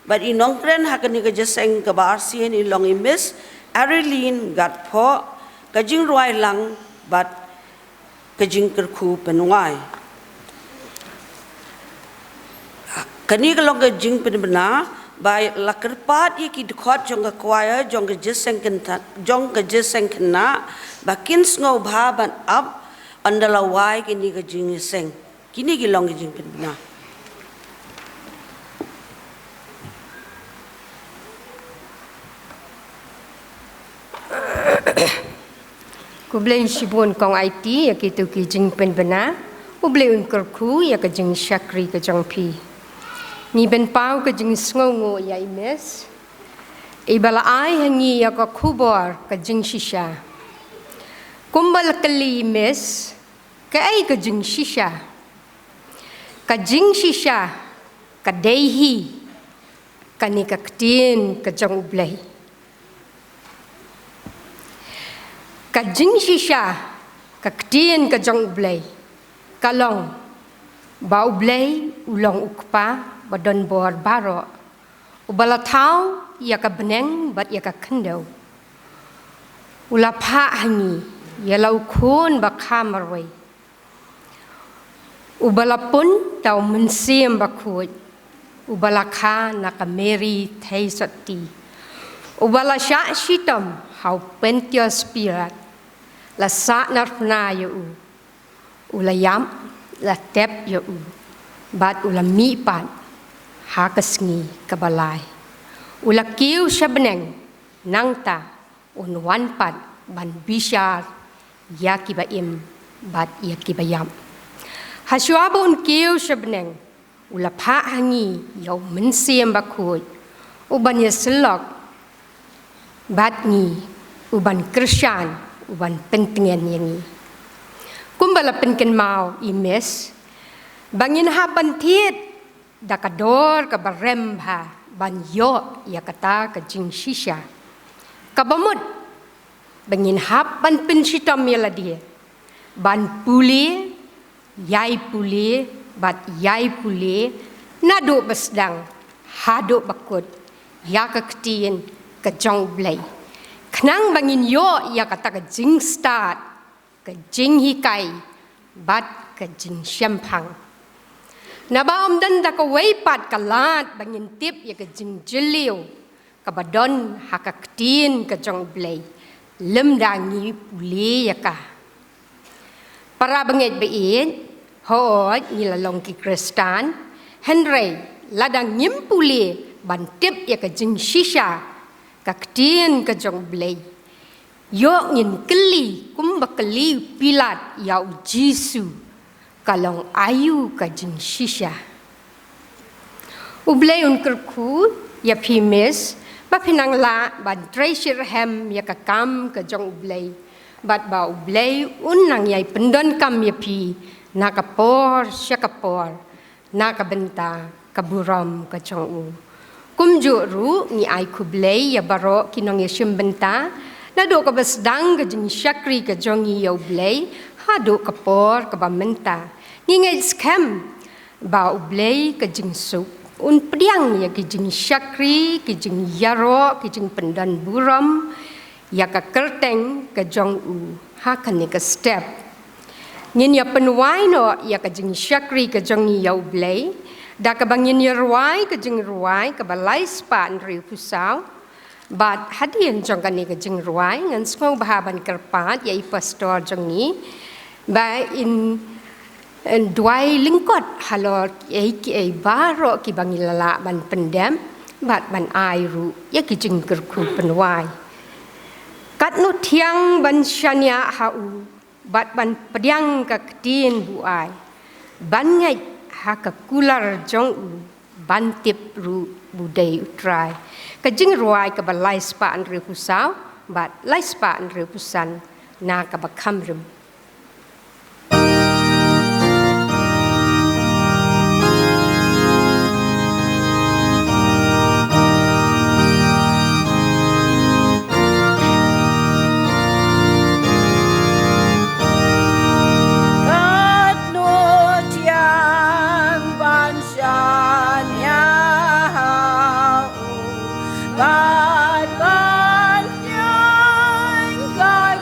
But in nongkren hakani ka jeseng ka barsian in long Miss Arilene Gatpo, kajing ruai lang but kajing kyrkhu penuai. Kani ka long kajing penbena by lakerpat iki khot jong ka choir jong ka jeseng kena bakin sngewbha ban up andalawai kini ka Jingiaseng. Kini gilong jing penbena. U Blei Un sibun kong IT ya kitu ki jing penbena. U Blei Un kyrkhu ya ka jing syakri ka jong pi. Ni ben pau ka jing sngongo ya imes. Ibala ai hangi ya ka khubor ka jing shisha. Kumbal kali imes ka ai ka jing shisha. Ka jing shisha ka dehi ka ni ka ktin ka jong U Blei. Ka jing shisha ka ktin ka jong U Blei. Kalong ba U Blei ulong ukpa badon bor baro. Ubala tau ya ka beneng bat ya ka kendau. Ula pa hangi ya lau kun ba kamarway. Ubala pun tau mensim ba kuit. Ubala ka na ka meri thai sati. Ubala sya shitam hau pentio spirat. La sa narfna ya u. Ula yam la tep ya u. Bat ula mi pat. Hakasngi kabalai. Ula kiu syabeneng nangta unwan pat ban bishar ya kibaim bat ya kibayam. Hasyaba un kiu syabeneng ula pa hangi yau mensiam bakut. Uban ya selok bat ni uban Krisyan uban pentingan yangi. Kumbala penken mau imes bangin haban tiet dakador ka baremba ban yo ya kata ka jing shisha kabamut bangin hap ban pensitam yala dia ban puli yai puli bat yai puli nado besdang hado bakut ya ka ktien ka jong Blei knang bangin yo ya kata ka jing start ka jing hikai bat ka jing syampang. Nabaom dan da ka weipat kalat bangin tip ya ka jing jeliu ka badon hakaktin ka jong Blei lem dangi puli ya ka para bangeit bein hoot ni lalong ki Kristan Henry ladang nyim puli ban tip ya ka jing shisha kaktin ka jong Blei yo ngin keli kumba keli pilat ya Jisu kalong ayu ka jing shisha. U Blei Un kyrkhu ya pimes ba pinang la ban treasure hem ya ka kam ka jong U Blei bat ba U Blei Un nang yai pendon kam ya pi na ka por sya ka por na ka benta ka buram ka jong U. Kum ju ru ni ai ku Blei ya baro kinong ya syum benta na do ka basdang ka jing syakri ka jong ya U Blei ha do ka por ka ba menta. Ni ngai scam ba U Blei ka jing sup un priang ya ki jing syakri ki jing yaro ki jing pendan buram ya ka kerteng ka jong U ha kan ni ka step ngin ya penwai no ya ka jing syakri ka jong ya U Blei da ka bangin ya ruai ka jing ruai ka balai span ri pusau bat hadian jong ka ni ka jing ruai ngan sngewbha ban kerpat ya I pastor jong ni ba in duai lingkot halor ki baro ki bangilala ban pendam bat ban airu ya ki jing kyrkhu penwai kat nu thiang ban syania hau bat ban pediang ka ktin buai ban ngai ha ka kular jong U bantip ru budai utrai ka jing roi ka balai spa an ri pusau bat lai spa an ri pusan na ka bakam rim God, God, God, God,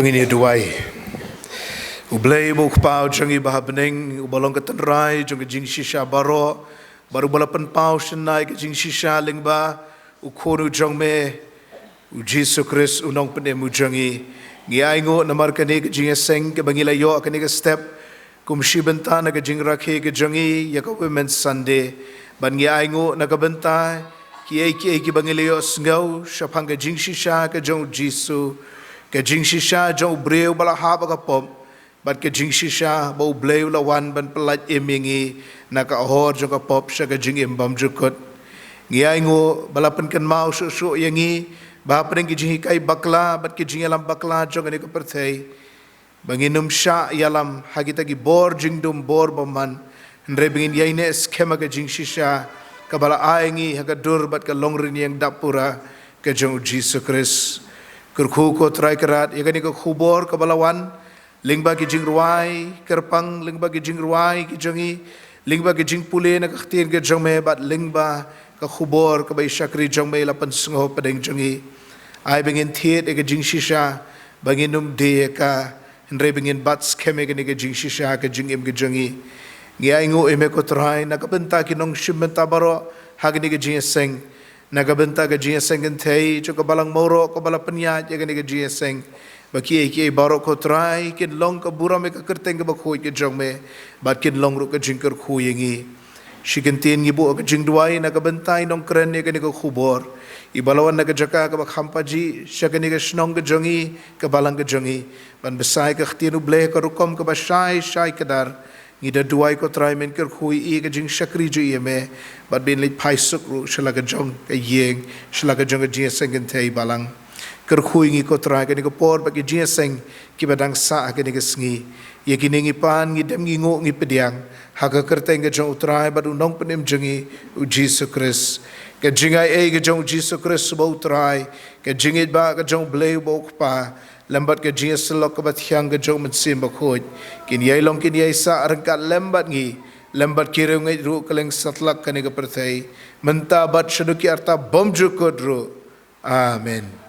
Tong ini duai. U Blei Un pau sngewbha beneng u balong ke tenrai jong ke Jingiaseng Balang baru balapan pau senai ke Jingiaseng Lyngkhoi u khonu jong me u Jesus Christ u nong penem u jongi ngi aingo namar kane ke Jingiaseng ke bangilayo kane ke step kum shibenta na ke jingrakhe ke jongi ya ko Women's Sunday ban ngi aingo na ka benta ki bangilayo sngau shapang ke Jingiaseng ke jong Jesus ke Jingiaseng jong breu bala haba ka pom bat ke Jingiaseng bau Blei Un lawan ban pelat emingi naka ahor joka pop saka jingim bam jukot ngiai ngo balapan kan mau su yangi ba pring ki jingi kai bakla bat ke jingalam bakla jonga ne ko perthai banginum sha yalam hagita ki bor jingdum bor baman ndre bingin yaine skema ke Jingiaseng ka bala aingi haga dur bat ka longrin yang dapura ke jong Jesus Christ kyrkhu ko trai kerat yagani ko khubor ka balawan Lyngkhoi ki jingruai kerpang Lyngkhoi ki jingruai ki jongi Lyngkhoi ki jingpule na kaktin ke jongme bat Lyngkhoi ka khubor ka bai shakri jongme lapan sngho padeng jongi ai bengin thiet ke Jingiaseng banginum de ka ndre bengin bat skeme ke Jingiaseng ke jingim ke jongi ngai ngo eme ko trai na kabenta ki nong shimmenta baro hagni ke Jingiaseng na kabenta ke Jingiaseng thei chu ka balang Mawroh ko balapan ya ke Jingiaseng baki baro ko trai kin long ka bura me ka kerteng ka bakhoi ke jong me bat kin long ru ka jingker khu yengi shikentin ngi bo ka jingduai na ka bentai nongkren ne ka ni ko khubor ibalawan na ka jaka ka bakhampaji shakani ka snong ka jongi ka balang ka jongi ban besai ka khtin u ble ka rukom ka basai shai kadar ngi da duai ko trai men ker khui e ka jing shakri ju yeme bat bin lit phai suk ru shala ka jong ka yeng shala ka jong ka Jingiaseng thei balang kyrkhu ngi ko trai ka ni ko por ba ki Jingiaseng ki badang sa ka ni ka sngi ye ki ngi pan ngi dem ngi ngo ngi pediang ha ka kerteng ka jong utrai ba du nong penem jongi u Jesus Christ ka jingai ka jong Jesus Christ bo utrai ka jingit ba ka jong Blei bo pa lambat ka Jingiaseng lok ka bat hyang ka jong matsim ba khoj kin yai long kin yai sa arangkat lambat ngi lambat ki ngai ru kaleng satlak ka ni ka perthai menta bat shaduki arta bom jukod ru amen.